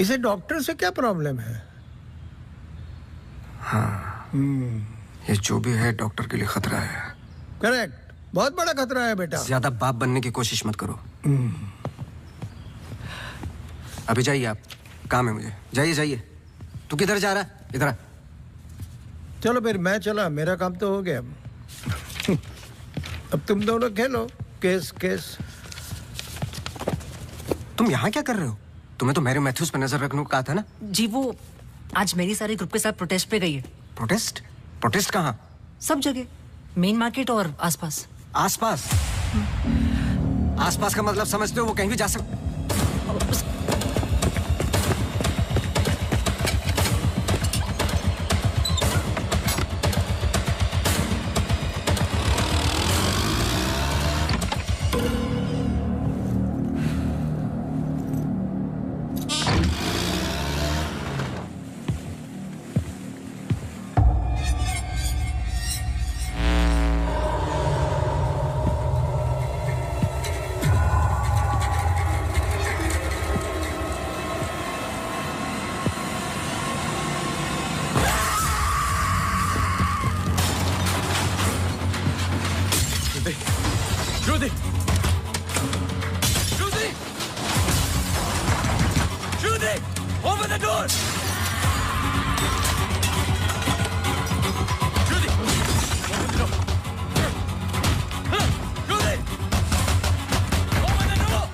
B: इसे डॉक्टर से क्या प्रॉब्लम है?
D: हाँ, ये जो भी है डॉक्टर के लिए खतरा है।
B: करेक्ट, बहुत बड़ा खतरा है बेटा।
D: ज्यादा बाप बनने की कोशिश मत करो। अभी जाइए आप, काम है मुझे। जाइए जाइए। तू किधर जा रहा है? इधर आ।
B: चलो फिर मैं चला, मेरा काम तो हो गया। अब तुम दोनों खेलो केस केस।
D: तुम यहाँ क्या कर रहे हो? तुम्हें तो मैरी मैथ्यूज पर नजर रखने को कहा था ना?
L: जी वो आज मेरी सारी ग्रुप के साथ प्रोटेस्ट पे गई है।
D: प्रोटेस्ट? प्रोटेस्ट कहाँ?
L: सब जगह, मेन मार्केट और आसपास।
D: आसपास? आसपास का मतलब समझते हो? वो कहीं भी जा सकते।
A: Judy! Judy! Judy! Open the door! Judy! Open the door! Judy! Open the door!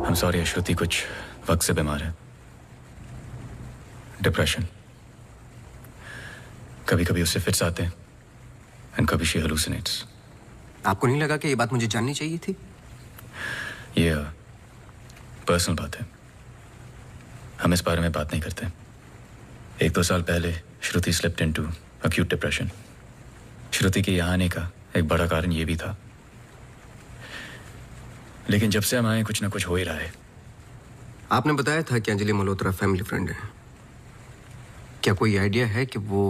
J: I'm sorry, श्रुति कुछ वक्त से बीमार है। डिप्रेशन। कभी कभी उससे फिट्स आते हैं एंड कभी शी हेलुसिनेट्स।
D: आपको नहीं लगा कि ये बात मुझे जाननी चाहिए थी?
J: ये पर्सनल बात है, हम इस बारे में बात नहीं करते। 1-2 साल पहले श्रुति स्लिप्ड इनटू एक्यूट डिप्रेशन। श्रुति के यहाँ आने का एक बड़ा कारण ये भी था, लेकिन जब से हम आए कुछ ना कुछ हो ही रहा है।
D: आपने बताया था कि अंजलि मल्होत्रा फैमिली फ्रेंड है। क्या कोई आइडिया है कि वो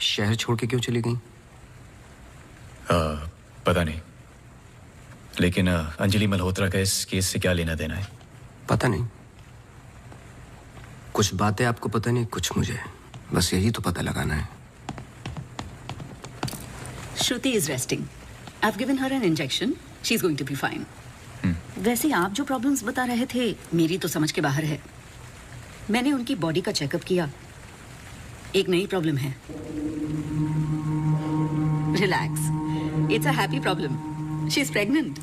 D: शहर छोड़ के क्यों चली गई?
J: पता नहीं, लेकिन अंजलि मल्होत्रा का इस केस से क्या लेना देना है?
D: पता नहीं। कुछ बातें आपको पता नहीं, कुछ मुझे। बस यही तो पता लगाना है।
S: Shruti is resting. I've given her an injection. She's going to be fine. वैसे आप जो प्रॉब्लम्स बता रहे थे मेरी तो समझ के बाहर है। मैंने उनकी बॉडी का चेकअप किया, एक नई प्रॉब्लम है। Relax, it's a happy problem. She is pregnant.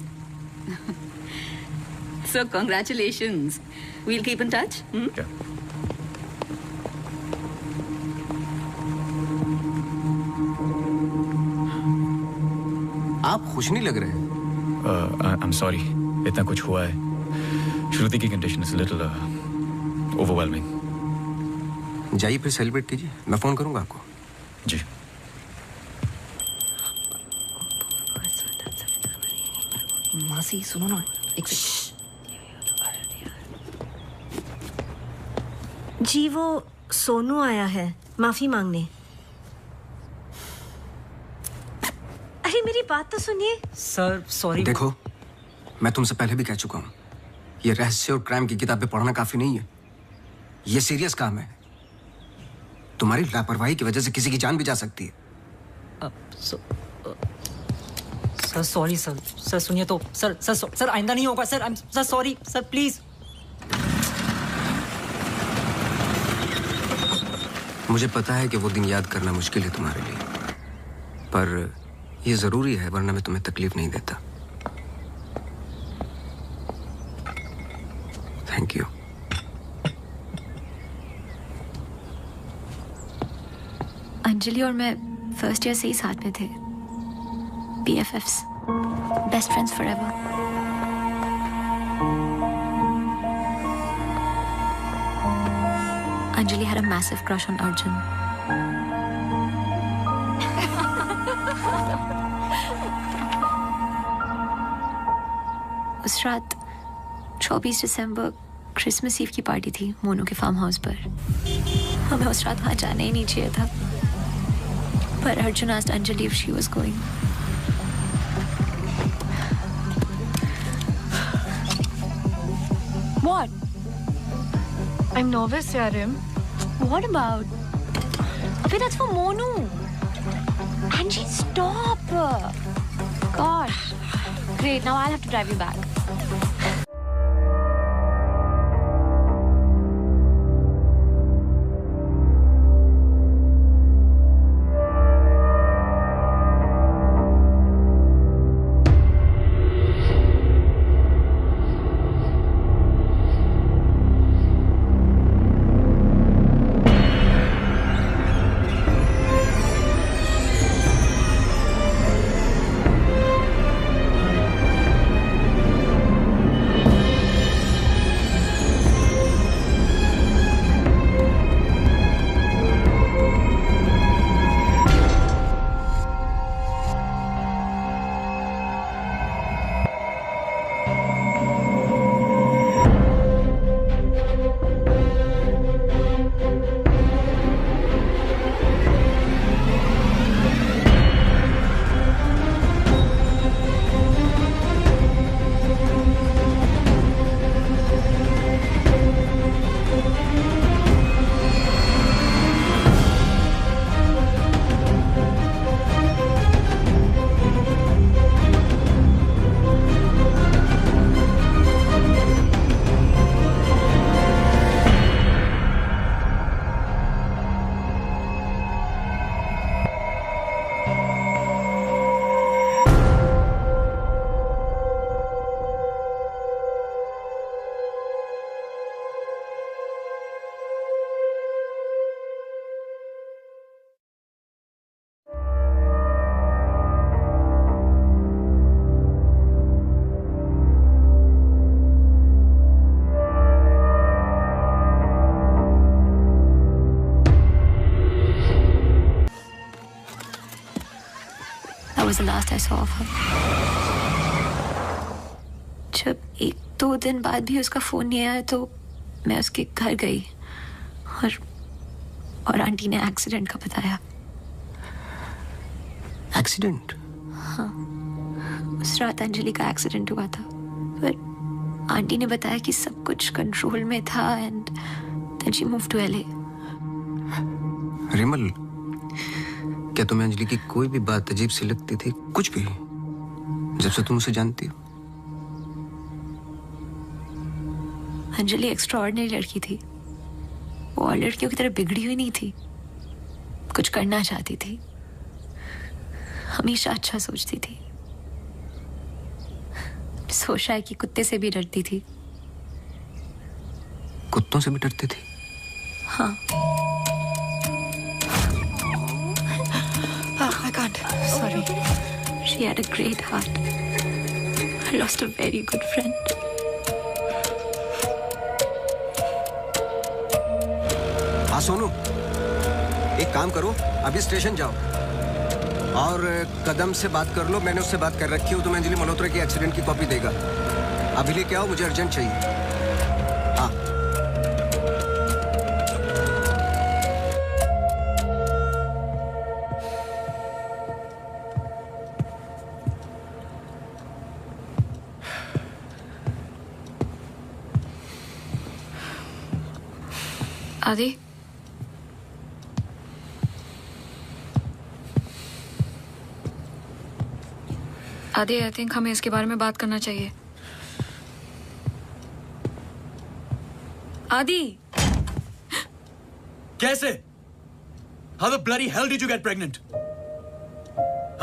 S: So congratulations. We'll keep in touch.
D: आप खुश नहीं लग रहे।
J: आई एम सॉरी, इतना कुछ हुआ है। श्रुति की कंडीशन इज लिटिल ओवरवेलमिंग।
D: जाइए फिर सेलिब्रेट कीजिए, मैं फोन करूंगा आपको।
J: जी।
L: मासी सुनो ना, एक
F: जी वो सोनू आया है माफी मांगने। अरे मेरी बात तो सुनिए।
L: Sir sorry.
D: देखो, मैं तुमसे पहले भी कह चुका हूं, ये रहस्य और क्राइम की किताबें पढ़ना काफी नहीं है। ये सीरियस काम है। तुम्हारी लापरवाही की वजह से किसी की जान भी जा सकती है।
L: Sir sorry sir. सर सुनिए तो। सर आइंदा नहीं होगा sir. Sir sorry sir, please.
D: मुझे पता है कि वो दिन याद करना मुश्किल है तुम्हारे लिए, पर ये जरूरी है, वरना मैं तुम्हें तकलीफ नहीं देता। Thank you.
K: अंजलि और मैं फर्स्ट ईयर से ही साथ में थे। BFFs, best friends forever. Anjali had a massive crush on Arjun. उस रात 24 दिसंबर क्रिसमस ईव की पार्टी थी मोनू के फार्म हाउस पर। हमें उस रात वहां जाना ही नहीं चाहिए था, पर Arjun asked Anjali if she was going.
H: What? I'm nervous, Yarim. What about? Abhi, that's for Monu. Angie, stop. Gosh. Great, now I'll have to drive you back. the last I saw of her. जब 1-2 दिन बाद भी उसका फोन नहीं आया तो मैं उसके घर गई और आंटी ने एक्सीडेंट का बताया।
D: एक्सीडेंट?
H: हाँ, उस रात अंजलि का एक्सीडेंट हुआ था, पर आंटी ने बताया कि सब कुछ कंट्रोल में था and then she moved to LA।
D: Rimal, क्या तुम्हें अंजलि की कोई भी बात अजीब सी लगती थी? कुछ भी, जब से तुम उसे जानती हो?
H: अंजलि एक्स्ट्राऑर्डिनरी लड़की थी। वो और लड़कियों की तरह बिगड़ी हुई नहीं थी। कुछ करना चाहती थी, हमेशा अच्छा सोचती थी। सोचा है कि कुत्ते से भी डरती थी।
D: कुत्तों से भी डरती थी?
H: हाँ। I can't. Sorry. She had a great heart. I lost a very good friend.
D: हाँ सोनू, एक काम करो, अभी स्टेशन जाओ और कदम से बात कर लो। मैंने उससे बात कर रखी हो, तुम्हें अंजलि मल्होत्रा की एक्सीडेंट की कॉपी देगा। अभी लेके आओ, मुझे अर्जेंट चाहिए। हाँ।
K: आदि, आदि, आई थिंक हमें इसके बारे में बात करना चाहिए। आदि,
J: कैसे? How the bloody hell did you get pregnant?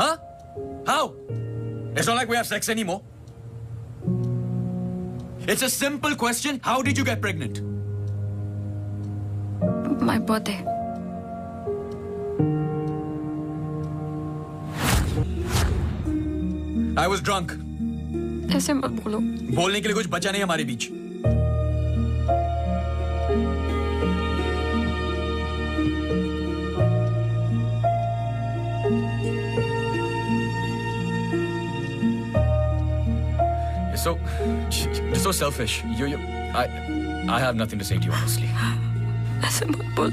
J: Huh? How? It's not like we have sex anymore. It's a simple question. How did you get pregnant?
K: My birthday.
J: I was drunk.
K: ऐसे मत बोलो।
J: बोलने के लिए कुछ बचा नहीं हमारे बीच। You're so selfish. I have nothing to say to you, honestly.
K: ऐसे मत बोल।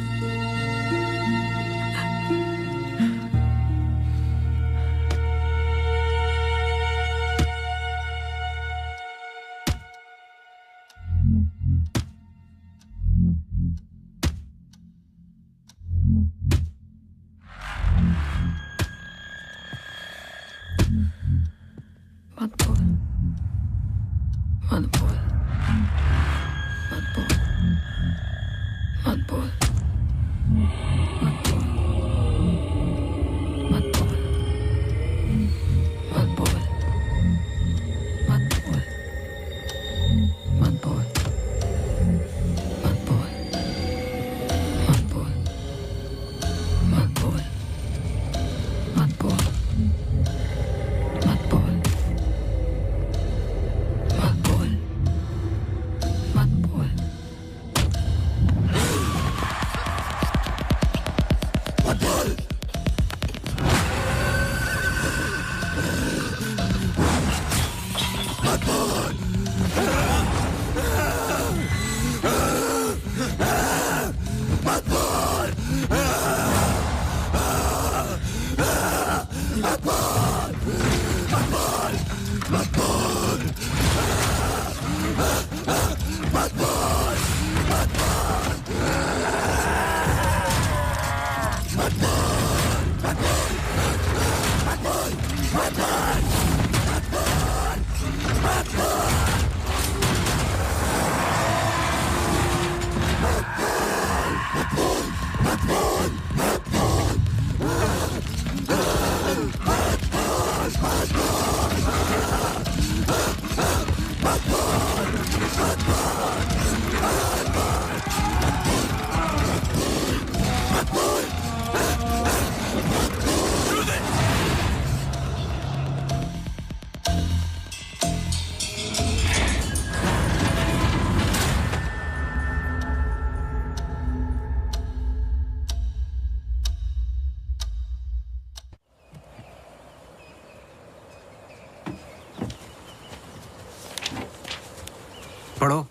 D: पढ़ो।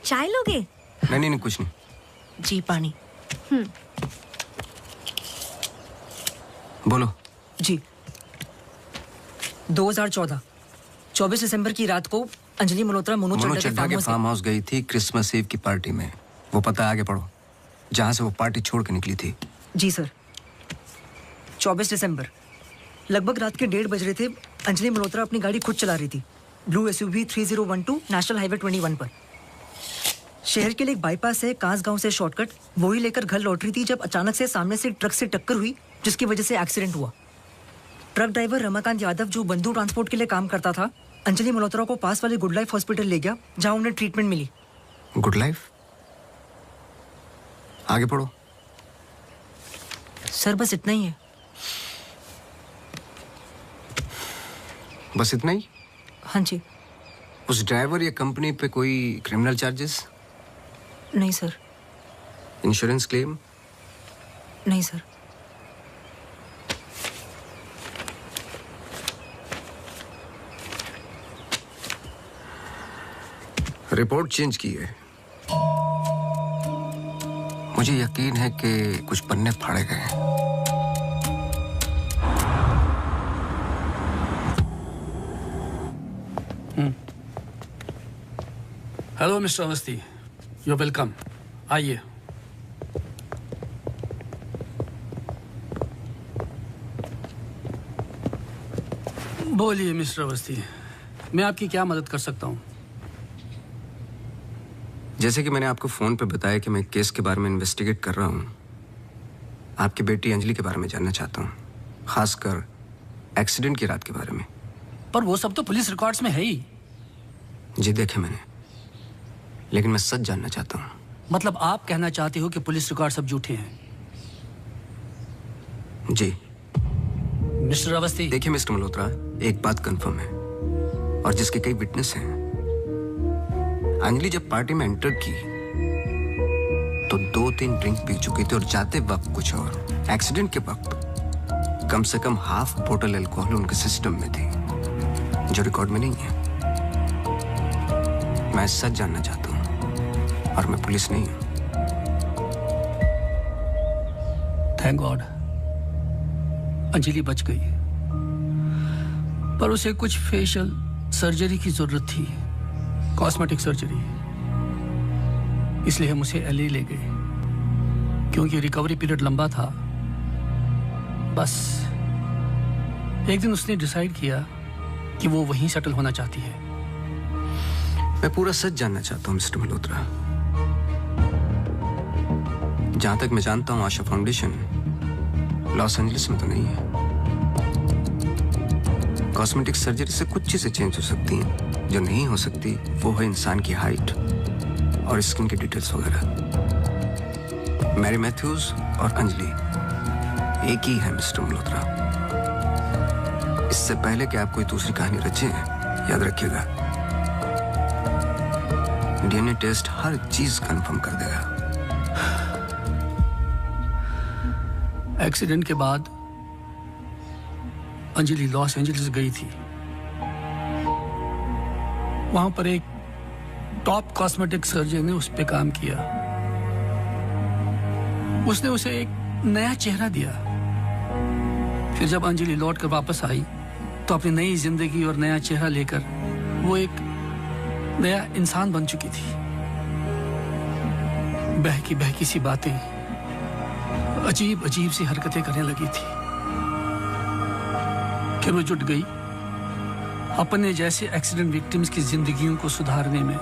F: चाय लोगे?
D: नहीं नहीं नहीं, कुछ नहीं।
L: जी पानी।
D: बोलो।
L: जी 2014 24 दिसंबर की रात को अंजलि मल्होत्रा मोनू
D: चड्ढा के फार्म हाउस गई थी क्रिसमस ईव की पार्टी में। वो पता आगे पढ़ो, जहां से वो पार्टी छोड़ के निकली थी।
L: जी सर। 24 दिसंबर लगभग रात के 1:30 बज रहे थे। अंजलि मल्होत्रा अपनी गाड़ी खुद चला रही थी, ब्लू SUV 3012 नेशनल हाईवे 21 पर। शहर के लिए एक बाईपास है कांस गांव से शॉर्टकट, वही लेकर घर लौट रही थी जब अचानक से सामने से ट्रक से टक्कर हुई, जिसकी वजह से एक्सीडेंट हुआ। ट्रक ड्राइवर रमाकांत यादव, जो बंधु ट्रांसपोर्ट के लिए काम करता था, अंजलि मल्होत्रा को पास वाले गुड लाइफ हॉस्पिटल ले गया, जहां उन्हें ट्रीटमेंट मिली।
D: Good life? आगे पढ़ो।
L: सर बस इतना ही है।
D: बस इतना ही?
L: हाँ जी।
D: उस ड्राइवर या कंपनी पे कोई क्रिमिनल चार्जेस?
L: नहीं सर।
D: Insurance claim?
L: नहीं सर।
D: रिपोर्ट चेंज की है। मुझे यकीन है कि कुछ पन्ने फाड़े गए हैं।
T: Hello mister Awasthi, you welcome. आइए। बोलिए मिस्टर अवस्थी, मैं आपकी क्या मदद कर सकता हूँ?
D: जैसे कि मैंने आपको फोन पे बताया कि मैं केस के बारे में इन्वेस्टिगेट कर रहा हूँ, आपकी बेटी अंजलि के बारे में जानना चाहता हूँ, खासकर एक्सीडेंट की रात के बारे में।
T: पर वो सब तो पुलिस रिकॉर्ड्स में है ही।
D: जी देखे मैंने, लेकिन मैं सच जानना चाहता हूँ।
T: मतलब आप कहना चाहते हो कि पुलिस रिकॉर्ड सब झूठे हैं?
D: जी।
T: मिस्टर अवस्थी।
D: देखिए मिस्टर मल्होत्रा, एक बात कंफर्म है और जिसके कई विटनेस हैं। अंजलि जब पार्टी में एंटर की तो 2-3 ड्रिंक पी चुकी थी और जाते वक्त कुछ और। एक्सीडेंट के वक्त कम से कम हाफ बोतल अल्कोहल उनके सिस्टम में थी, जो रिकॉर्ड में नहीं है। मैं सच जानना चाहता हूं और मैं पुलिस नहीं हूं।
T: थैंक गॉड अंजलि बच गई, पर उसे कुछ फेशियल सर्जरी की जरूरत थी, कॉस्मेटिक सर्जरी। इसलिए हम उसे LA ले गए, क्योंकि रिकवरी पीरियड लंबा था। बस एक दिन उसने डिसाइड किया कि वो वहीं सेटल होना चाहती है।
D: मैं पूरा सच जानना चाहता हूं मिस्टर मल्होत्रा। जहां तक मैं जानता हूं, आशा फाउंडेशन लॉस एंजलिस में तो नहीं है। कॉस्मेटिक सर्जरी से कुछ चीजें चेंज हो सकती हैं, जो नहीं हो सकती वो है इंसान की हाइट और स्किन की डिटेल्स वगैरह। मैरी मैथ्यूज और अंजलि एक ही है मिस्टर मल्होत्रा। इससे पहले कि आप कोई दूसरी कहानी रचें, याद रखिएगा, DNA टेस्ट हर चीज कंफर्म कर देगा।
T: एक्सीडेंट के बाद अंजलि लॉस एंजलिस गई थी। वहां पर एक टॉप कॉस्मेटिक सर्जन ने उस पे काम किया। उसने उसे एक नया चेहरा दिया। फिर जब अंजलि लौट कर वापस आई तो अपनी नई जिंदगी और नया चेहरा लेकर वो एक नया इंसान बन चुकी थी। बहकी बहकी सी बातें, अजीब अजीब सी हरकतें करने लगी थी। फिर वो जुट गई अपने जैसे एक्सीडेंट विक्टिम्स की जिंदगियों को सुधारने में।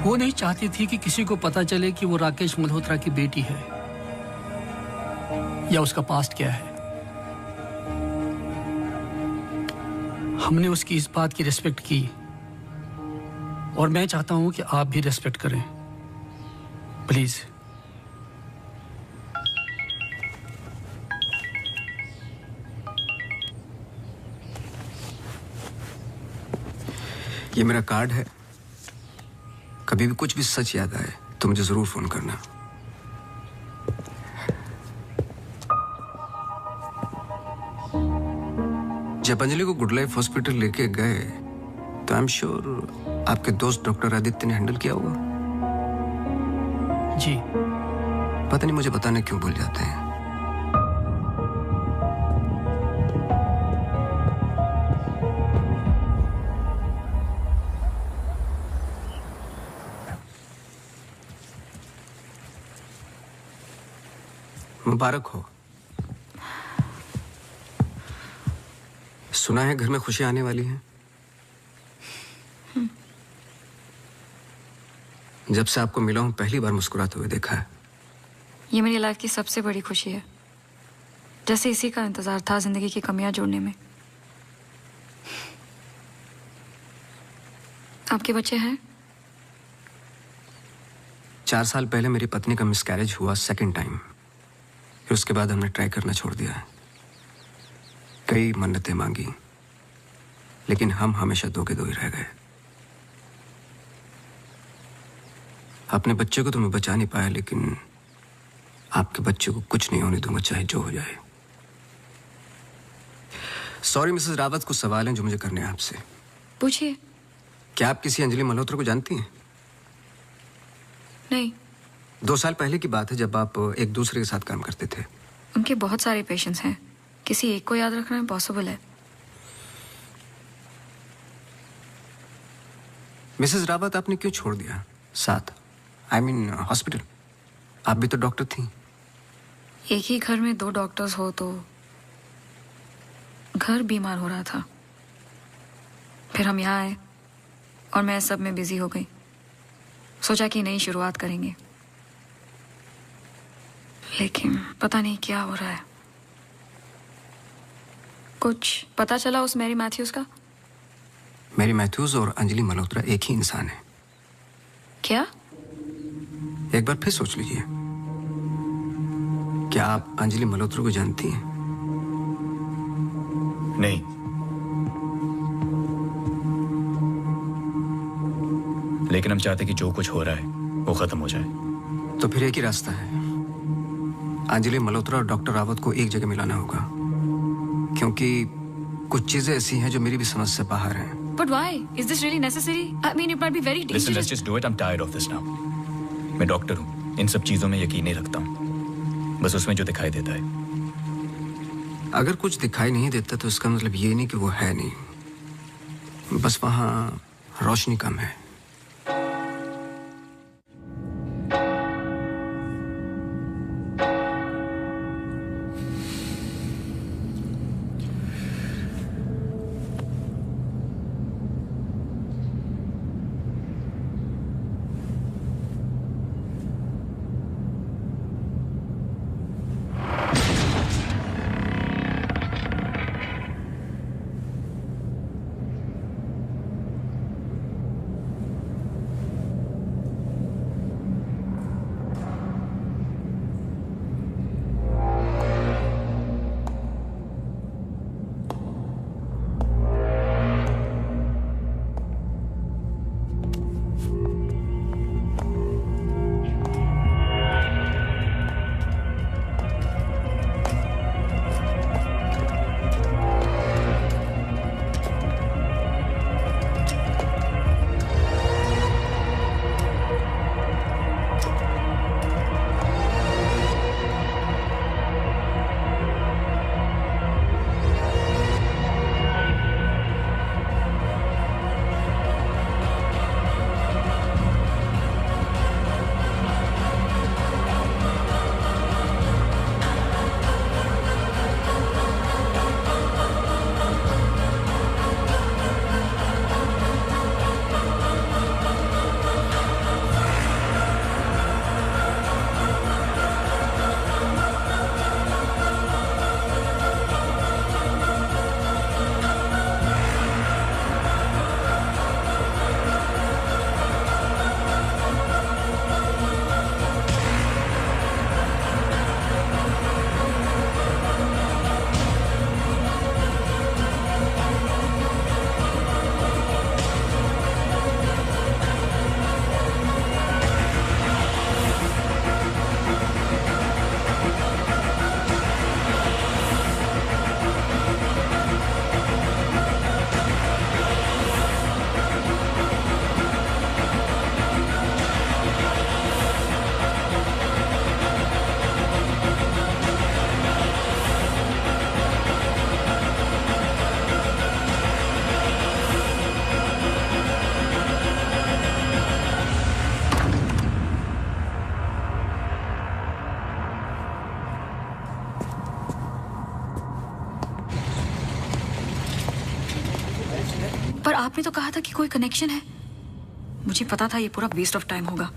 T: वो नहीं चाहती थी कि किसी को पता चले कि वो राकेश मल्होत्रा की बेटी है या उसका पास्ट क्या है। हमने उसकी इस बात की रिस्पेक्ट की और मैं चाहता हूं कि आप भी रिस्पेक्ट करें, प्लीज।
D: ये मेरा कार्ड है, कभी भी कुछ भी सच याद आए तो मुझे जरूर फोन करना। जब अंजलि को गुड लाइफ हॉस्पिटल लेके गए तो आई एम श्योर आपके दोस्त डॉक्टर आदित्य ने हैंडल किया होगा।
T: जी।
D: पता नहीं मुझे बताने क्यों भूल जाते हैं। मुबारक हो। सुना है घर में खुशी आने वाली है। जब से आपको मिला हूं पहली बार मुस्कुराते हुए देखा है।
K: ये मेरी लाइफ की सबसे बड़ी खुशी है। जैसे इसी का इंतजार था जिंदगी की कमियां जोड़ने में। आपके बच्चे हैं?
D: 4 साल पहले मेरी पत्नी का मिसकैरेज हुआ सेकंड टाइम। फिर उसके बाद हमने ट्राई करना छोड़ दिया है। कई मन्नतें मांगी, लेकिन हम हमेशा दो के दो ही रह गए। अपने बच्चे को तो मैं बचा नहीं पाया, लेकिन आपके बच्चे को कुछ नहीं होने दूंगा, चाहे जो हो जाए। सॉरी मिसेस रावत, कुछ सवाल हैं जो मुझे करने हैं आपसे।
K: पूछिए।
D: क्या आप किसी अंजलि मल्होत्रा को जानती हैं?
K: नहीं।
D: 2 साल पहले की बात है जब आप एक दूसरे के साथ काम करते थे।
K: उनके बहुत सारे पेशेंट्स हैं, किसी एक को याद रखना इम्पॉसिबल है।
D: मिसेस रावत, आपने क्यों छोड़ दिया साथ? I mean hospital. आप भी तो डॉक्टर थी।
K: एक ही घर में 2 डॉक्टर्स हो तो घर बीमार हो रहा था। फिर हम यहाँ आए और मैं सब में बिजी हो गई। सोचा कि नई शुरुआत करेंगे, लेकिन पता नहीं क्या हो रहा है। कुछ पता चला उस मैरी मैथ्यूज का?
D: मैरी मैथ्यूज और अंजलि मल्होत्रा एक ही इंसान है।
K: क्या?
D: एक बार फिर सोच लीजिए। क्या आप अंजलि मल्होत्रा को जानती हैं?
J: नहीं। लेकिन हम चाहते कि जो कुछ हो रहा है वो खत्म हो जाए।
D: तो फिर एक ही रास्ता है। अंजलि मल्होत्रा और डॉक्टर रावत को एक जगह मिलाना होगा, क्योंकि कुछ चीजें ऐसी हैं जो मेरी भी समझ से बाहर हैं।
K: But why? Is this really necessary? I mean, it might be very dangerous.
J: Listen, let's just do it. I'm tired of this now. मैं डॉक्टर हूँ, इन सब चीजों में यकीन नहीं रखता हूँ, बस उसमें जो दिखाई देता है।
D: अगर कुछ दिखाई नहीं देता तो इसका मतलब ये नहीं कि वो है नहीं, बस वहां रोशनी कम है।
K: आपने तो कहा था कि कोई कनेक्शन है। मुझे पता था ये पूरा वेस्ट ऑफ टाइम होगा।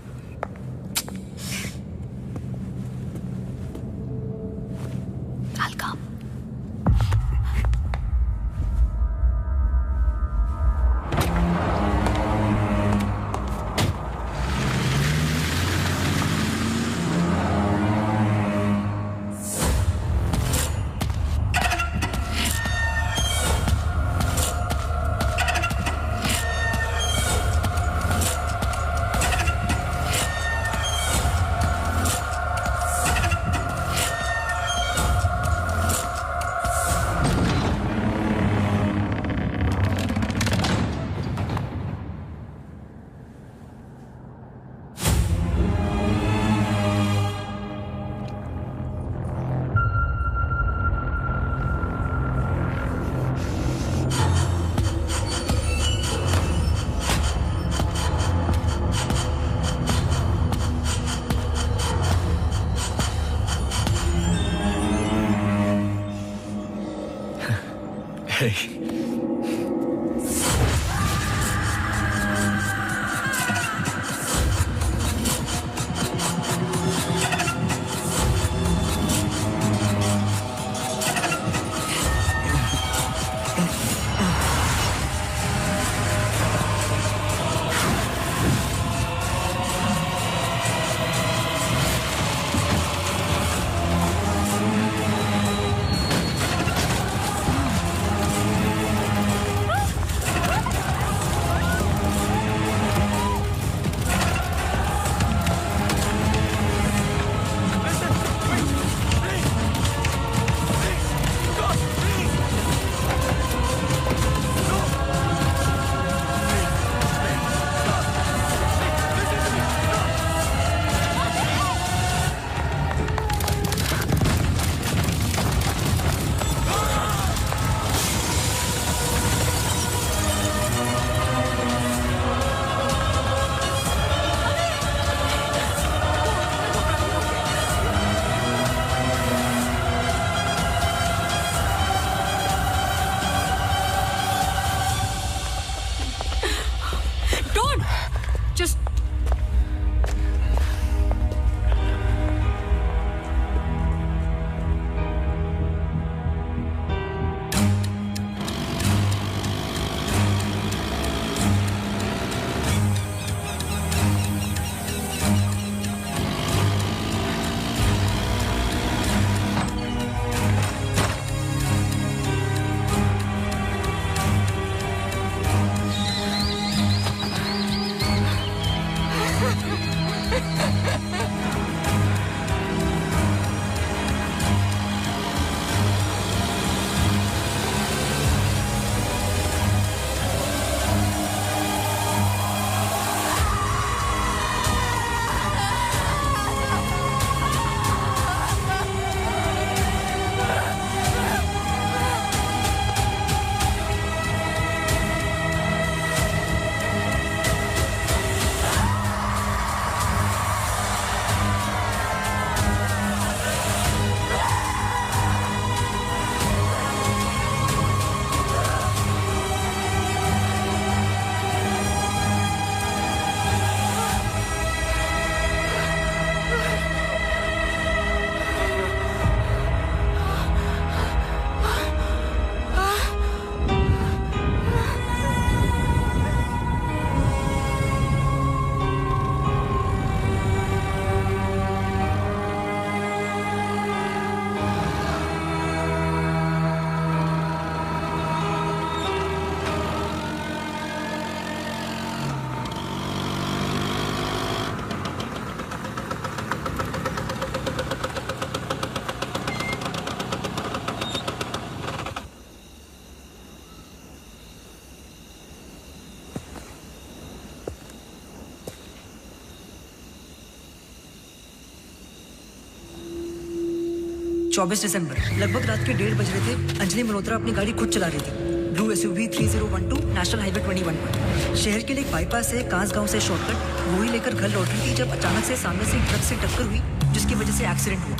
L: चौबीस दिसंबर लगभग रात के 1:30 बज रहे थे। अंजलि मल्होत्रा अपनी गाड़ी खुद चला रही थी। ब्लू SUV 3012 नेशनल हाईवे 21 पर। शहर के लिए एक बाईपास है कांस गांव से शॉर्टकट वो ही लेकर घर लौट रही थी जब अचानक से सामने से एक ट्रक से टक्कर हुई जिसकी वजह से एक्सीडेंट हुआ।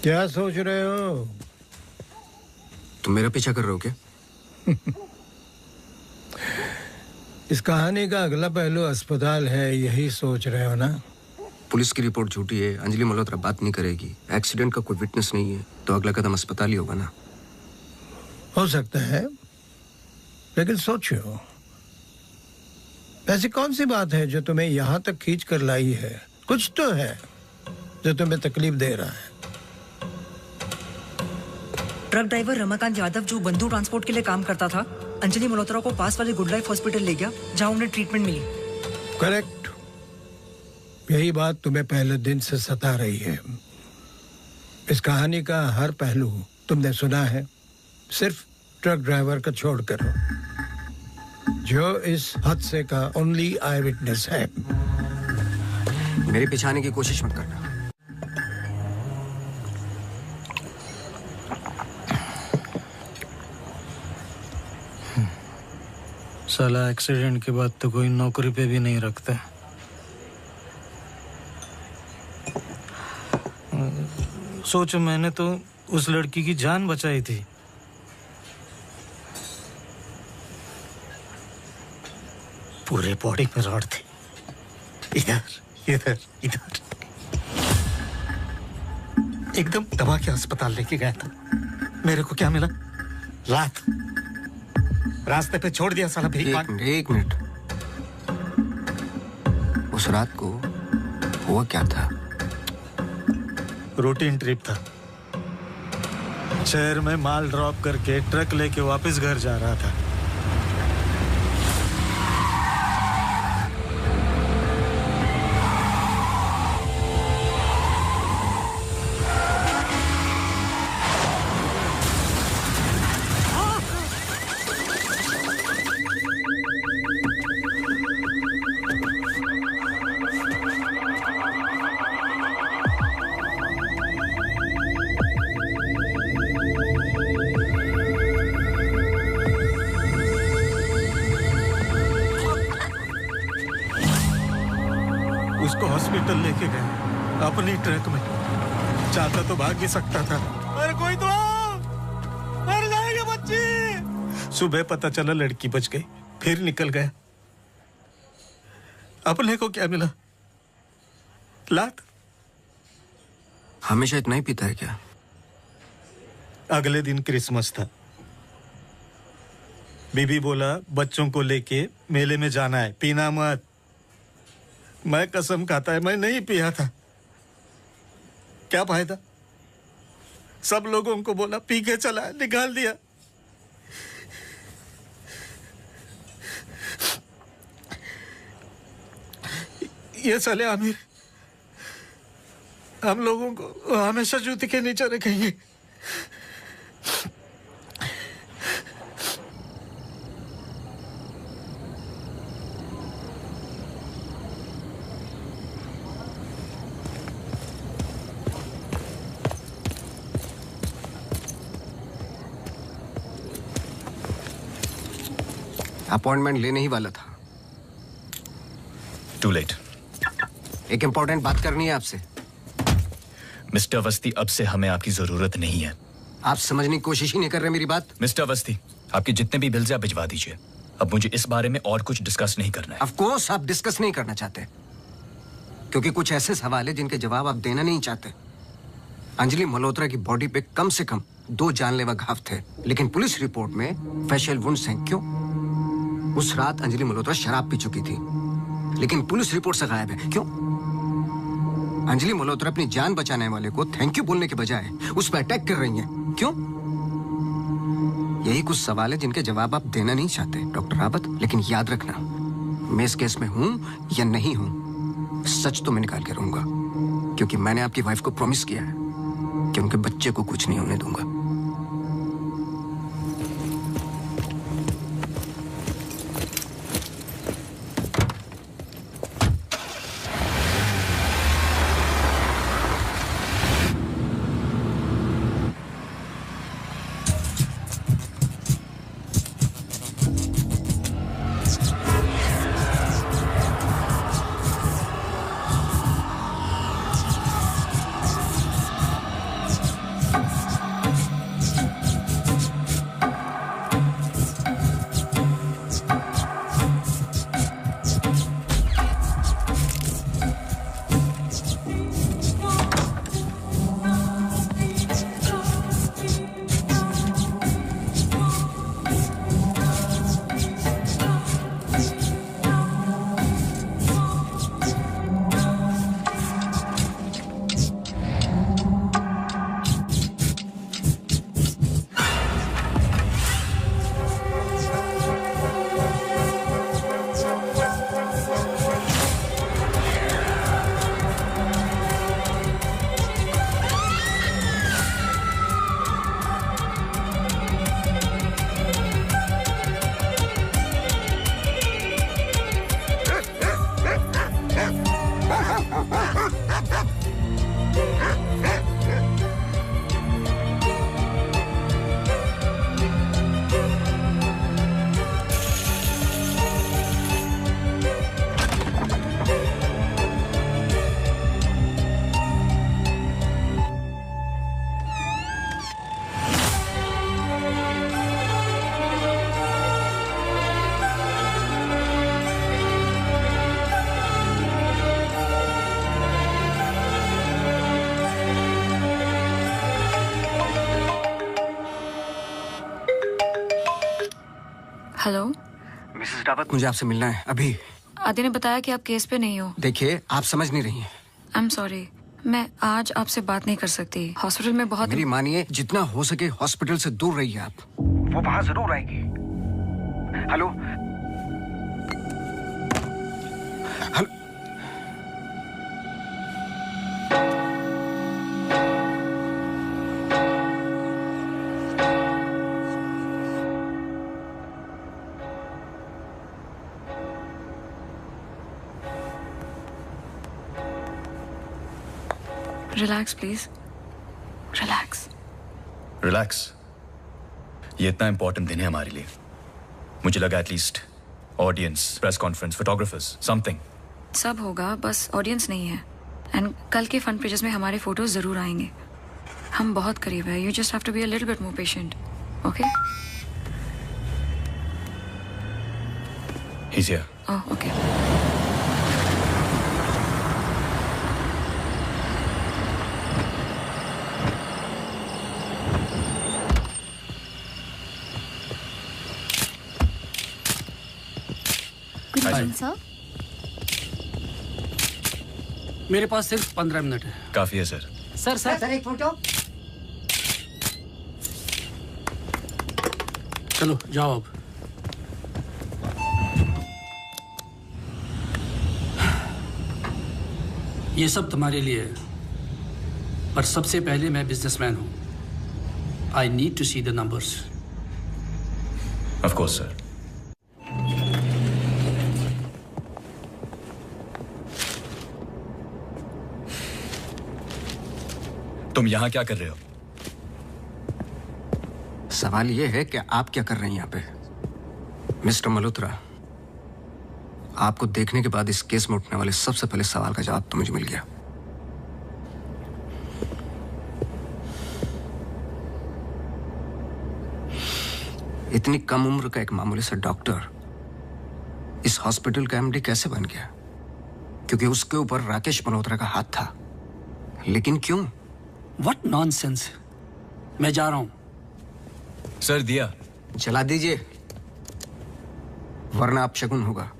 B: क्या सोच रहे हो?
D: तुम मेरा पीछा कर रहे हो क्या?
B: इस कहानी का अगला पहलू अस्पताल है, यही सोच रहे हो ना?
D: पुलिस की रिपोर्ट झूठी है, अंजलि मल्होत्रा बात नहीं करेगी, एक्सीडेंट का कोई विटनेस नहीं है, तो अगला कदम अस्पताल ही होगा ना।
B: हो सकता है, लेकिन सोचो, ऐसी कौन सी बात है जो तुम्हें यहाँ तक खींच कर लाई है? कुछ तो है जो तुम्हें तकलीफ दे रहा है।
L: ट्रक ड्राइवर रमाकांत यादव जो बंधु ट्रांसपोर्ट के लिए काम करता था, अंजलि मल्होत्रा को पास वाले गुड लाइफ हॉस्पिटल ले गया जहां उन्हें ट्रीटमेंट मिली।
B: करेक्ट। यही बात तुम्हें पहले दिन से सता रही है। इस कहानी का हर पहलू तुमने सुना है, सिर्फ ट्रक ड्राइवर का छोड़कर, जो इस हादसे का ओनली आई विटनेस है।
D: मेरे पीछे आने की कोशिश मत करना।
U: साला एक्सीडेंट के बाद तो कोई नौकरी पे भी नहीं रखता। सोचो, मैंने तो उस लड़की की जान बचाई थी। पूरे बॉडी में रॉड थी, इधर इधर इधर। एकदम दबा के अस्पताल लेके गया था। मेरे को क्या मिला? लात। रास्ते पे छोड़ दिया साला भीख मांग।
D: एक मिनट। उस रात को हुआ क्या था?
U: रूटीन ट्रिप था। शहर में माल ड्रॉप करके ट्रक लेके वापस घर जा रहा था। उसको हॉस्पिटल लेके गए अपनी ट्रक में। चाहता तो भाग भी सकता था। अरे कोई तो मर जाएगी बच्ची। सुबह पता चला लड़की बच गई, फिर निकल गया। अपने को क्या मिला? लात।
D: हमेशा इतना ही पीता है क्या?
U: अगले दिन क्रिसमस था। बीबी बोला बच्चों को लेके मेले में जाना है, पीना मत। मैं कसम खाता है मैं नहीं पिया था। क्या फायदा? सब लोगों को बोला पी के चला, निकाल दिया। ये साले आमिर हम लोगों को हमेशा जूते के नीचे रखेंगे।
D: अपॉइंटमेंट लेने ही वाला था।
O: To late.
D: एक इंपॉर्टेंट बात करनी है आपसे।
O: मिस्टर अवस्थी, अब से हमें आपकी जरूरत नहीं है।
D: आप समझने की कोशिश ही नहीं कर रहे मेरी बात।
O: मिस्टर अवस्थी, आपके जितने भी बिल्स आप भिजवा दीजिए। अब मुझे इस बारे में और कुछ डिस्कस नहीं करना है।
D: ऑफ कोर्स आप डिस्कस नहीं करना चाहते, क्योंकि कुछ ऐसे सवाल है जिनके जवाब आप देना नहीं चाहते। अंजलि मल्होत्रा की बॉडी पे कम से कम 2 जानलेवा घाव थे, लेकिन पुलिस रिपोर्ट में फेशियल वुंड्स हैं। क्यों? उस रात अंजलि मल्होत्रा शराब पी चुकी थी, लेकिन पुलिस रिपोर्ट से गायब है। क्यों? अंजलि मल्होत्रा अपनी जान बचाने वाले को थैंक यू बोलने के बजाय उस पर अटैक कर रही हैं। क्यों? यही कुछ सवाल है जिनके जवाब आप देना नहीं चाहते डॉक्टर रावत। लेकिन याद रखना, मैं इस केस में हूं या नहीं हूं, सच तो मैं निकाल के रहूंगा, क्योंकि मैंने आपकी वाइफ को प्रॉमिस किया है कि उनके बच्चे को कुछ नहीं होने दूंगा।
K: हेलो
D: मिसेस रावत, मुझे आपसे मिलना है अभी।
K: आदि ने बताया कि आप केस पे नहीं हो।
D: देखिए, आप समझ नहीं रही हैं।
K: आई एम सॉरी, मैं आज आपसे बात नहीं कर सकती। हॉस्पिटल में बहुत
D: मेरी मानिए, जितना हो सके हॉस्पिटल से दूर रहिए आप। वो वहां जरूर आएगी। Hello hello.
K: Relax please, relax.
J: Relax? ये इतना इंपॉर्टेंट दिन है हमारे लिए। मुझे लगा at least audience, press conference, photographers, something.
K: सब होगा, बस ऑडियंस नहीं है। एंड कल के फ्रंट पेजेस में हमारे फोटोज जरूर आएंगे। हम बहुत करीब है। You just have to be a little bit more patient, okay?
J: He's here.
K: Oh, okay.
E: Good morning, sir.
T: मेरे पास सिर्फ 15 मिनट है।
J: काफी है सर।
T: सर
L: एक फोटो।
T: चलो जाओ अब। ये सब तुम्हारे लिए है, पर सबसे पहले मैं बिजनेसमैन हूं। I need to see the numbers.
J: Of course sir. तुम यहां क्या कर रहे हो?
D: सवाल यह है कि आप क्या कर रहे हैं यहाँ पे? मिस्टर मल्होत्रा, आपको देखने के बाद इस केस में उठने वाले सबसे पहले सवाल का जवाब तो मुझे मिल गया। इतनी कम उम्र का एक मामूली सा डॉक्टर इस हॉस्पिटल का एमडी कैसे बन गया? क्योंकि उसके ऊपर राकेश मल्होत्रा का हाथ था। लेकिन क्यों?
T: What nonsense. मैं जा रहा हूं।
J: सर दिया
D: जला दीजिए, वरना अपशगुन होगा।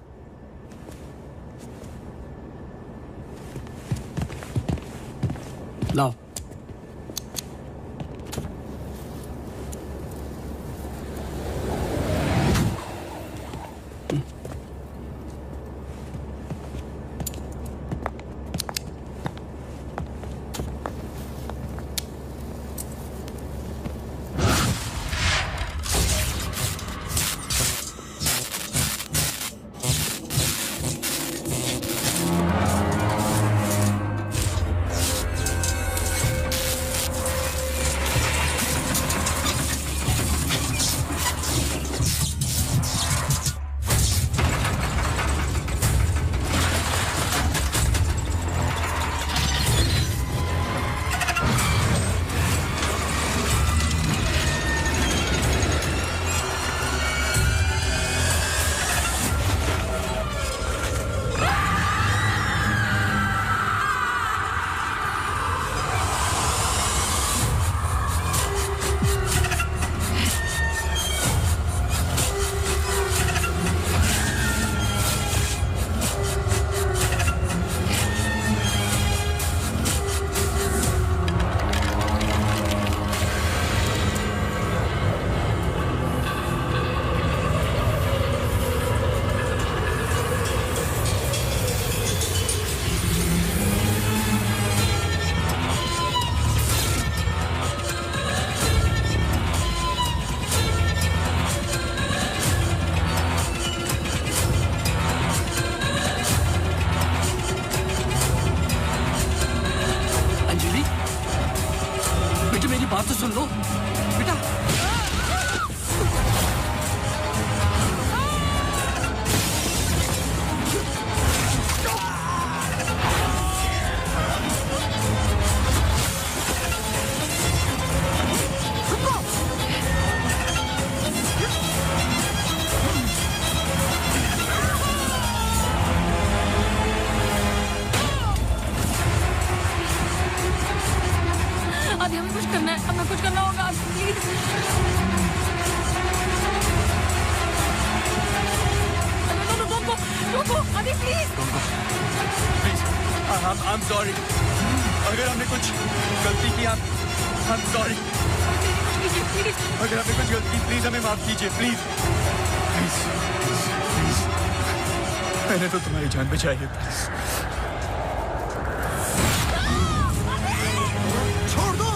T: लाओ।
J: Please I'm sorry. अगर हमने कुछ गलती की I'm sorry. अगर हमने कुछ गलती की प्लीज हमें माफ कीजिए प्लीज प्लीज मैंने तो तुम्हारी जान बचाई है प्लीज
A: छोड़ दो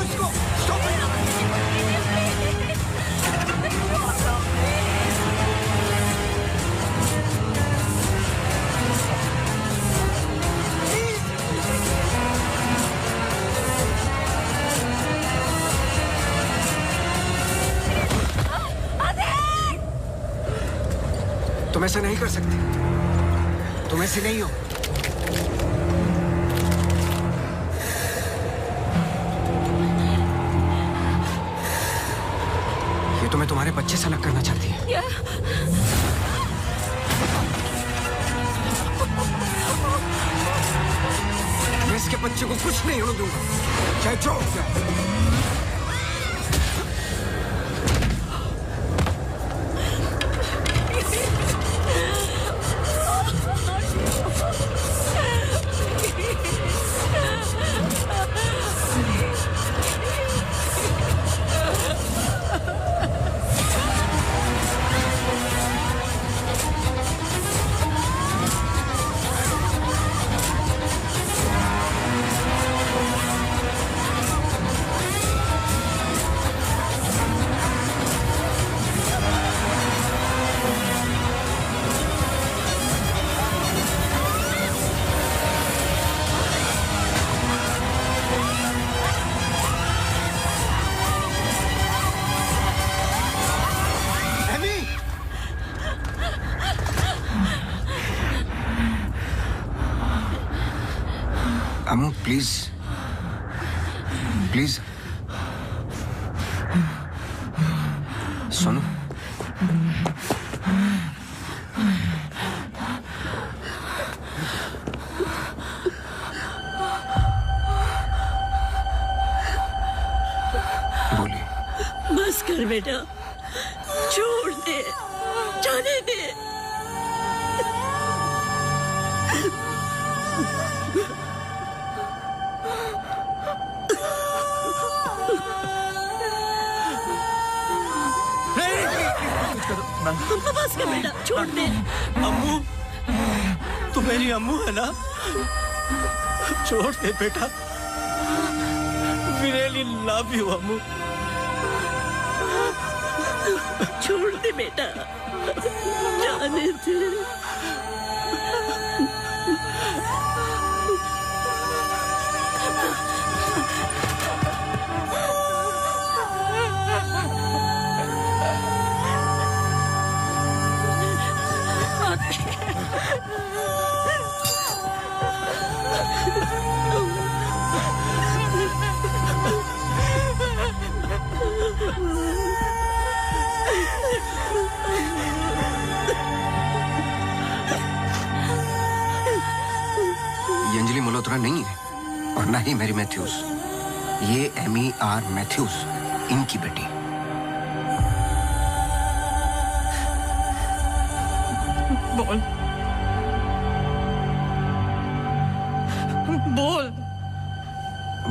A: इसको स्टॉप
D: तुम ऐसा नहीं कर सकते तुम ऐसे नहीं हो ये तुम्हें तुम्हारे बच्चे से अलग करना चाहती है मैं इसके बच्चे को कुछ नहीं होने दूंगा चाहे जो हो जाए अम्मू प्लीज प्लीज सुनो बोलिए
G: बस कर बेटा छोड़ दे जाने दे बस कर बेटा छोड़ दे
J: अम्मू तू मेरी अम्मू है ना छोड़ दे बेटा We really love you अम्मू
G: छोड़ दे बेटा जाने दे
D: ये अंजलि मल्होत्रा नहीं है और ना ही मैरी मैथ्यूज ये एमी आर मैथ्यूज इनकी बेटी
G: बोल बोल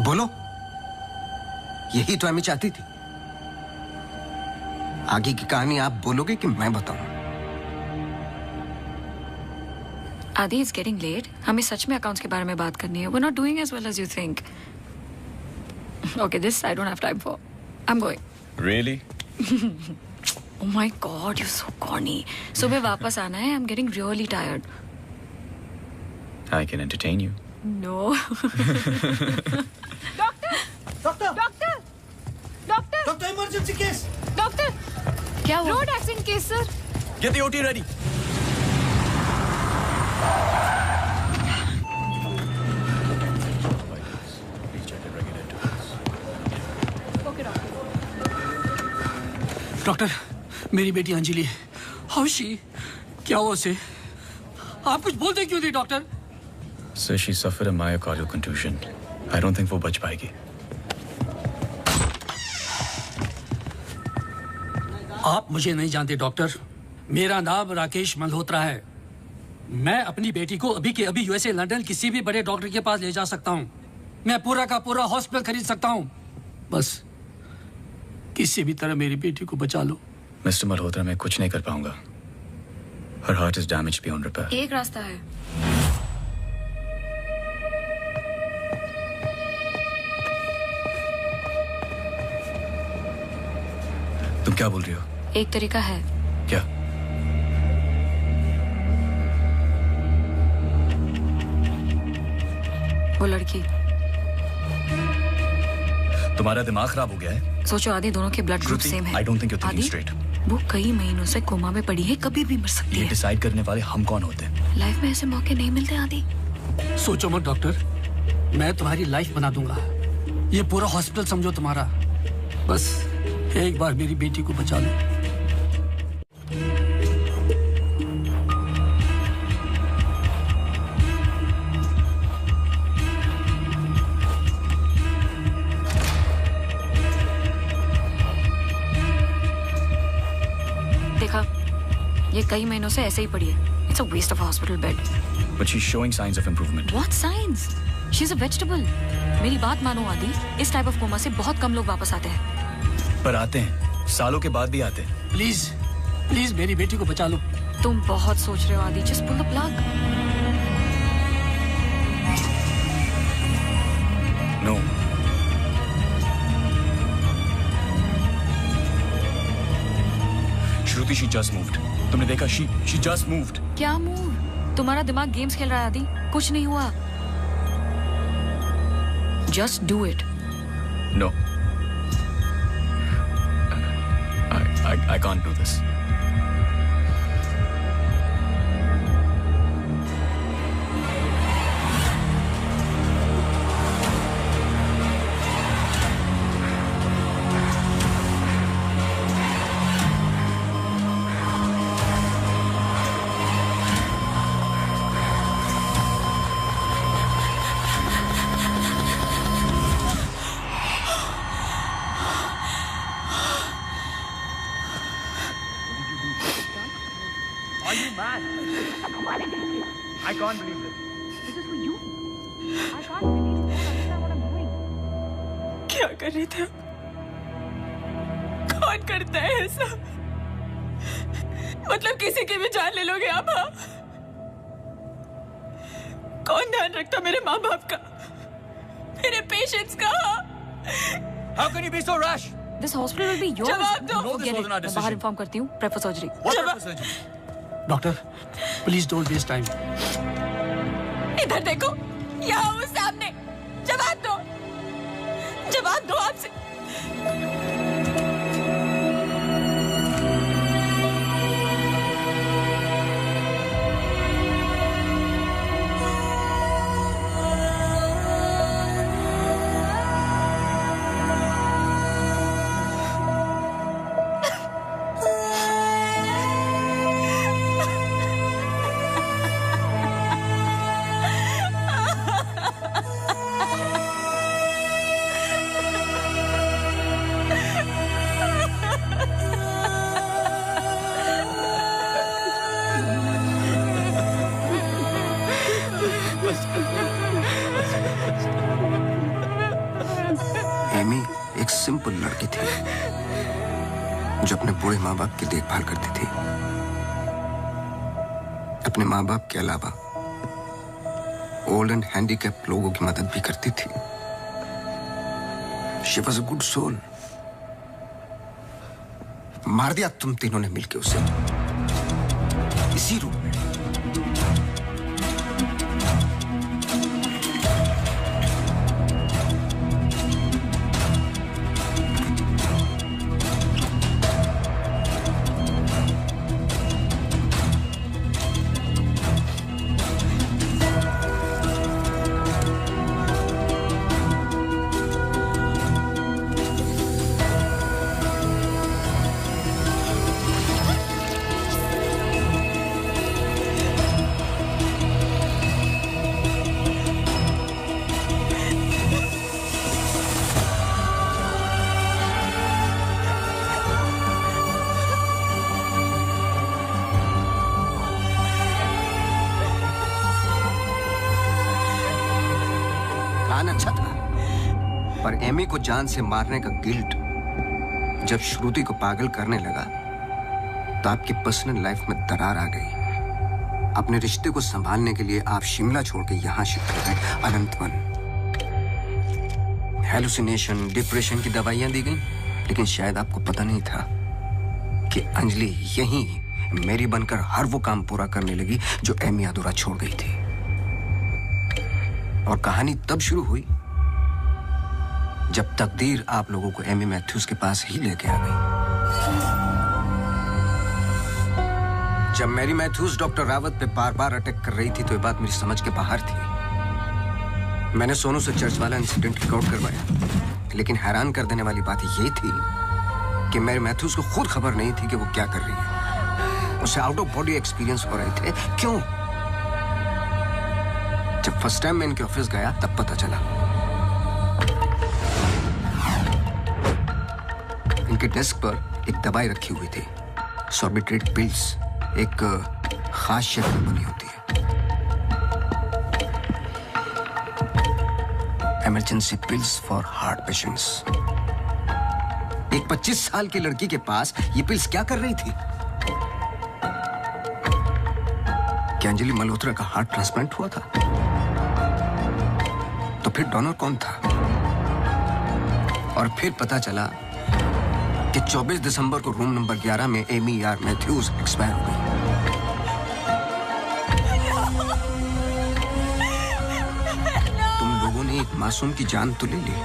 D: बोलो यही तो एमी चाहती थी आगे की कहानी आप बोलोगे कि मैं बताऊं
K: आदि इट्स गेटिंग लेट हमें सच में अकाउंट्स के बारे में बात करनी है we are not doing as well as you think okay this I don't have time for I am going
J: Really?
K: Oh my god, you're so corny. सुबह वापस आना है. I'm getting really tired.
J: I can entertain you.
K: No.
A: Doctor emergency case
H: doctor
K: क्या हुआ?
H: Road accident case sir.
J: Get the OT ready.
T: Doctor मेरी बेटी अंजलि हाउ शी क्या हुआ उसे आप कुछ बोलते क्यों नहीं doctor
J: Sir, she suffered a myocardial contusion. I don't think वो बच पाएगी.
T: आप मुझे नहीं जानते डॉक्टर। मेरा नाम राकेश मल्होत्रा है। मैं अपनी बेटी को अभी के अभी यूएसए लंदन किसी भी बड़े डॉक्टर के पास ले जा सकता हूँ। मैं पूरा का पूरा हॉस्पिटल खरीद सकता हूँ। बस किसी भी तरह मेरी बेटी को बचा लो।
J: मिस्टर मल्होत्रा, मैं कुछ नहीं कर पाऊंगा। Her heart is damaged beyond repair.
K: एक रास्ता है।
J: तुम क्या बोल रही हो?
K: एक तरीका है।
J: क्या?
K: वो लड़की।
J: तुम्हारा दिमाग खराब हो गया है?
K: सोचो आदि दोनों के ब्लड ग्रुप सेम है।
J: I don't think you're thinking
K: आदि,
J: straight.
K: वो कई महीनों से कोमा में पड़ी है, कभी भी मर सकती
J: ये
K: है।
J: डिसाइड करने वाले हम कौन होते हैं?
K: लाइफ में ऐसे मौके नहीं मिलते आदि।
T: सोचो मत डॉक्टर, मैं तुम्हारी लाइफ बना दूंगा। ये पूरा हॉस्पिटल समझो तुम्हारा। बस एक बार मेरी बेटी को बचा लो।
K: देखा, ये कई महीनों से ऐसे ही पड़ी है। It's a waste of a hospital bed.
J: But she's showing signs of improvement.
K: What signs? She's a vegetable. मेरी बात मानो आदि, इस टाइप ऑफ कोमा से बहुत कम लोग वापस आते हैं।
J: पर आते हैं, सालों के बाद भी आते हैं।
T: प्लीज प्लीज मेरी बेटी को बचा लो।
K: तुम बहुत सोच रहे हो आदि। Just pull the plug.
J: No. Shruti, she just moved. तुमने देखा? She just moved.
K: क्या मूव? तुम्हारा दिमाग गेम्स खेल रहा है आदि। कुछ नहीं हुआ। Just do it.
J: No. I can't do this.
C: Are you mad? I can't believe this.
H: This is for you. I can't believe you don't understand what I'm doing.
G: क्या कर रहे थे? कौन करता है ऐसा? मतलब किसी की भी जान ले लोगे आप? हाँ? कौन ध्यान रखता मेरे माँ बाप का, मेरे पेशेंट्स का?
C: How can you be so rash?
K: This hospital will be yours.
G: जवाब दो।
C: No, this wasn't our
K: मैं
C: decision.
K: बाहर इन्फॉर्म करती हूँ। Prep for surgery.
C: What type of surgery?
T: Doctor please don't waste time.
G: इधर देखो, यहाँ वो सामने। जवाब दो, जवाब दो आपसे।
D: एमी एक सिंपल लड़की थी जो अपने बूढ़े माँ बाप की देखभाल करती थी। अपने माँ बाप के अलावा ओल्ड एंड हैंडीकैप लोगों की मदद भी करती थी। She was a good soul. मार दिया तुम तीनों ने मिलकर उसे इसी रूम में। पर एमी को जान से मारने का गिल्ट जब श्रुति को पागल करने लगा तो आपकी पर्सनल लाइफ में दरार आ गई। अपने रिश्ते को संभालने के लिए आप शिमला छोड़ के यहां शिफ्ट हो गए, अनंतवन। हेलुसिनेशन, डिप्रेशन की दवाइयां दी गई, लेकिन शायद आपको पता नहीं था कि अंजलि यहीं मेरी बनकर हर वो काम पूरा करने लगी जो एमी अधूरा छोड़ गई थी। और कहानी तब शुरू हुई जब तकदीर आप लोगों को एमी मैथ्यूज के पास ही लेके आ गई। जब मैरी मैथ्यूज डॉक्टर रावत पे बार बार अटैक कर रही थी तो ये बात मेरी समझ के बाहर थी। मैंने सोनू से चर्च वाला इंसिडेंट रिकॉर्ड करवाया, लेकिन हैरान कर देने वाली बात ये थी कि मैरी मैथ्यूज को खुद खबर नहीं थी कि वो क्या कर रही है। उसे आउट ऑफ बॉडी एक्सपीरियंस हो रहे थे। क्यों? जब फर्स्ट टाइम मैं इनके ऑफिस गया तब पता चला। इनके डेस्क पर एक दवाई रखी हुई थी, सॉर्बिट्रेट पिल्स, एक खास शक्ल में बनी होती है। Emergency pills for heart patients. एक 25 साल की लड़की के पास ये पिल्स क्या कर रही थी? क्या अंजलि मल्होत्रा का हार्ट ट्रांसप्लांट हुआ था? तो फिर डोनर कौन था? और फिर पता चला कि 24 दिसंबर को रूम नंबर 11 में एमी आर मैथ्यूज एक्सपायर हो गई। तुम लोगों ने एक मासूम की जान तो ले ली,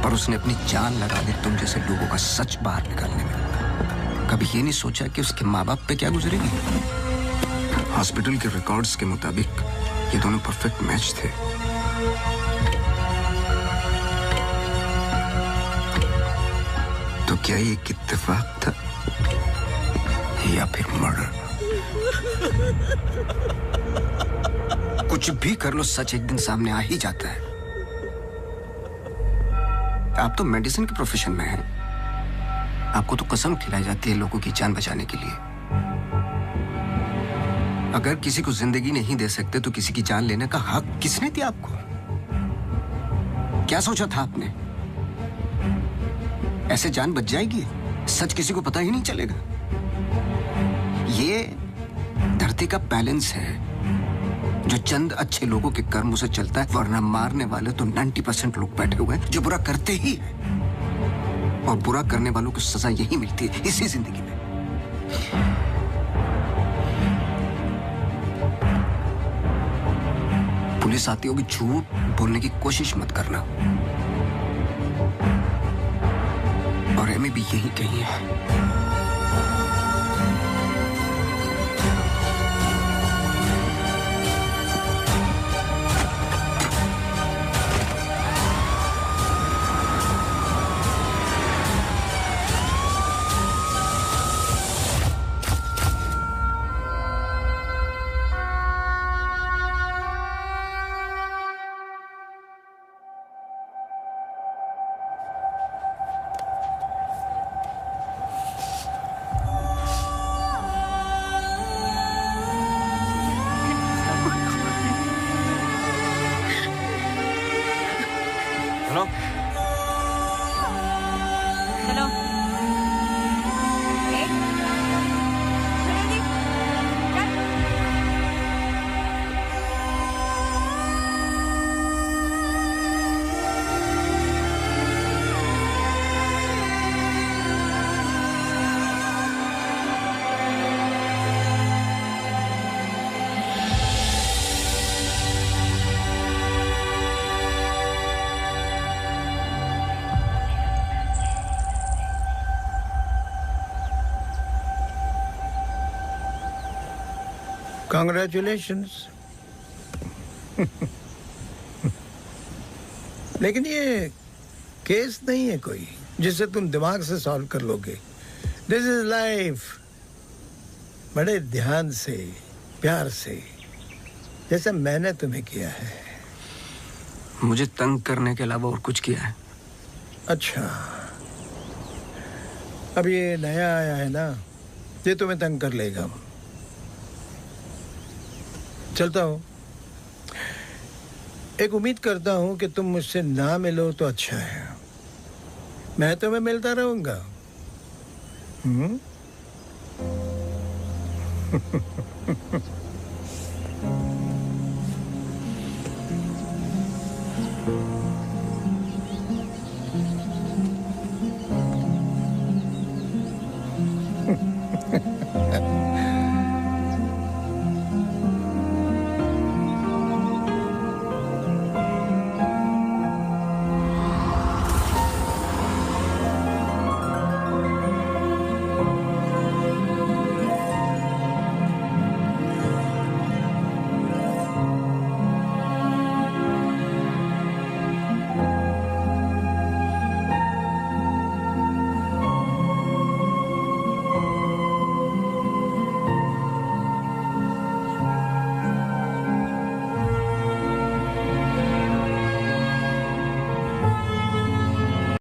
D: पर उसने अपनी जान लगा दी तुम जैसे लोगों का सच बाहर निकालने में। कभी ये नहीं सोचा कि उसके माँ बाप पे क्या गुजरेगी? हॉस्पिटल के रिकॉर्ड्स के मुताबिक ये दोनों परफेक्ट मैच थे। तो क्या ये एक इत्तेफाक था या फिर मर्डर? कुछ भी कर लो, सच एक दिन सामने आ ही जाता है। आप तो मेडिसिन के प्रोफेशन में हैं। आपको तो कसम खिलाई जाती है लोगों की जान बचाने के लिए। अगर किसी को जिंदगी नहीं दे सकते तो किसी की जान लेने का हक किसने दिया आपको? क्या सोचा था आपने? ऐसे जान बच जाएगी? सच किसी को पता ही नहीं चलेगा। ये धरती का बैलेंस है जो चंद अच्छे लोगों के कर्मों से चलता है, वरना मारने वाले तो 90% लोग बैठे हुए हैं जो बुरा करते ही हैं। और बुरा करने वालों को सजा यही मिलती है इसी जिंदगी में। पुलिस आती होगी, झूठ बोलने की कोशिश मत करना। और एमी भी यही कही है।
B: Congratulations. लेकिन ये केस नहीं है कोई जिसे तुम दिमाग से सॉल्व कर लोगे। This is life. बड़े ध्यान से, प्यार से, जैसे मैंने तुम्हें किया है।
D: मुझे तंग करने के अलावा और कुछ किया है?
B: अच्छा, अब ये नया आया है ना, ये तुम्हें तंग कर लेगा। चलता हूँ। एक उम्मीद करता हूं कि तुम मुझसे ना मिलो तो अच्छा है। मैं तुम्हें मिलता रहूंगा।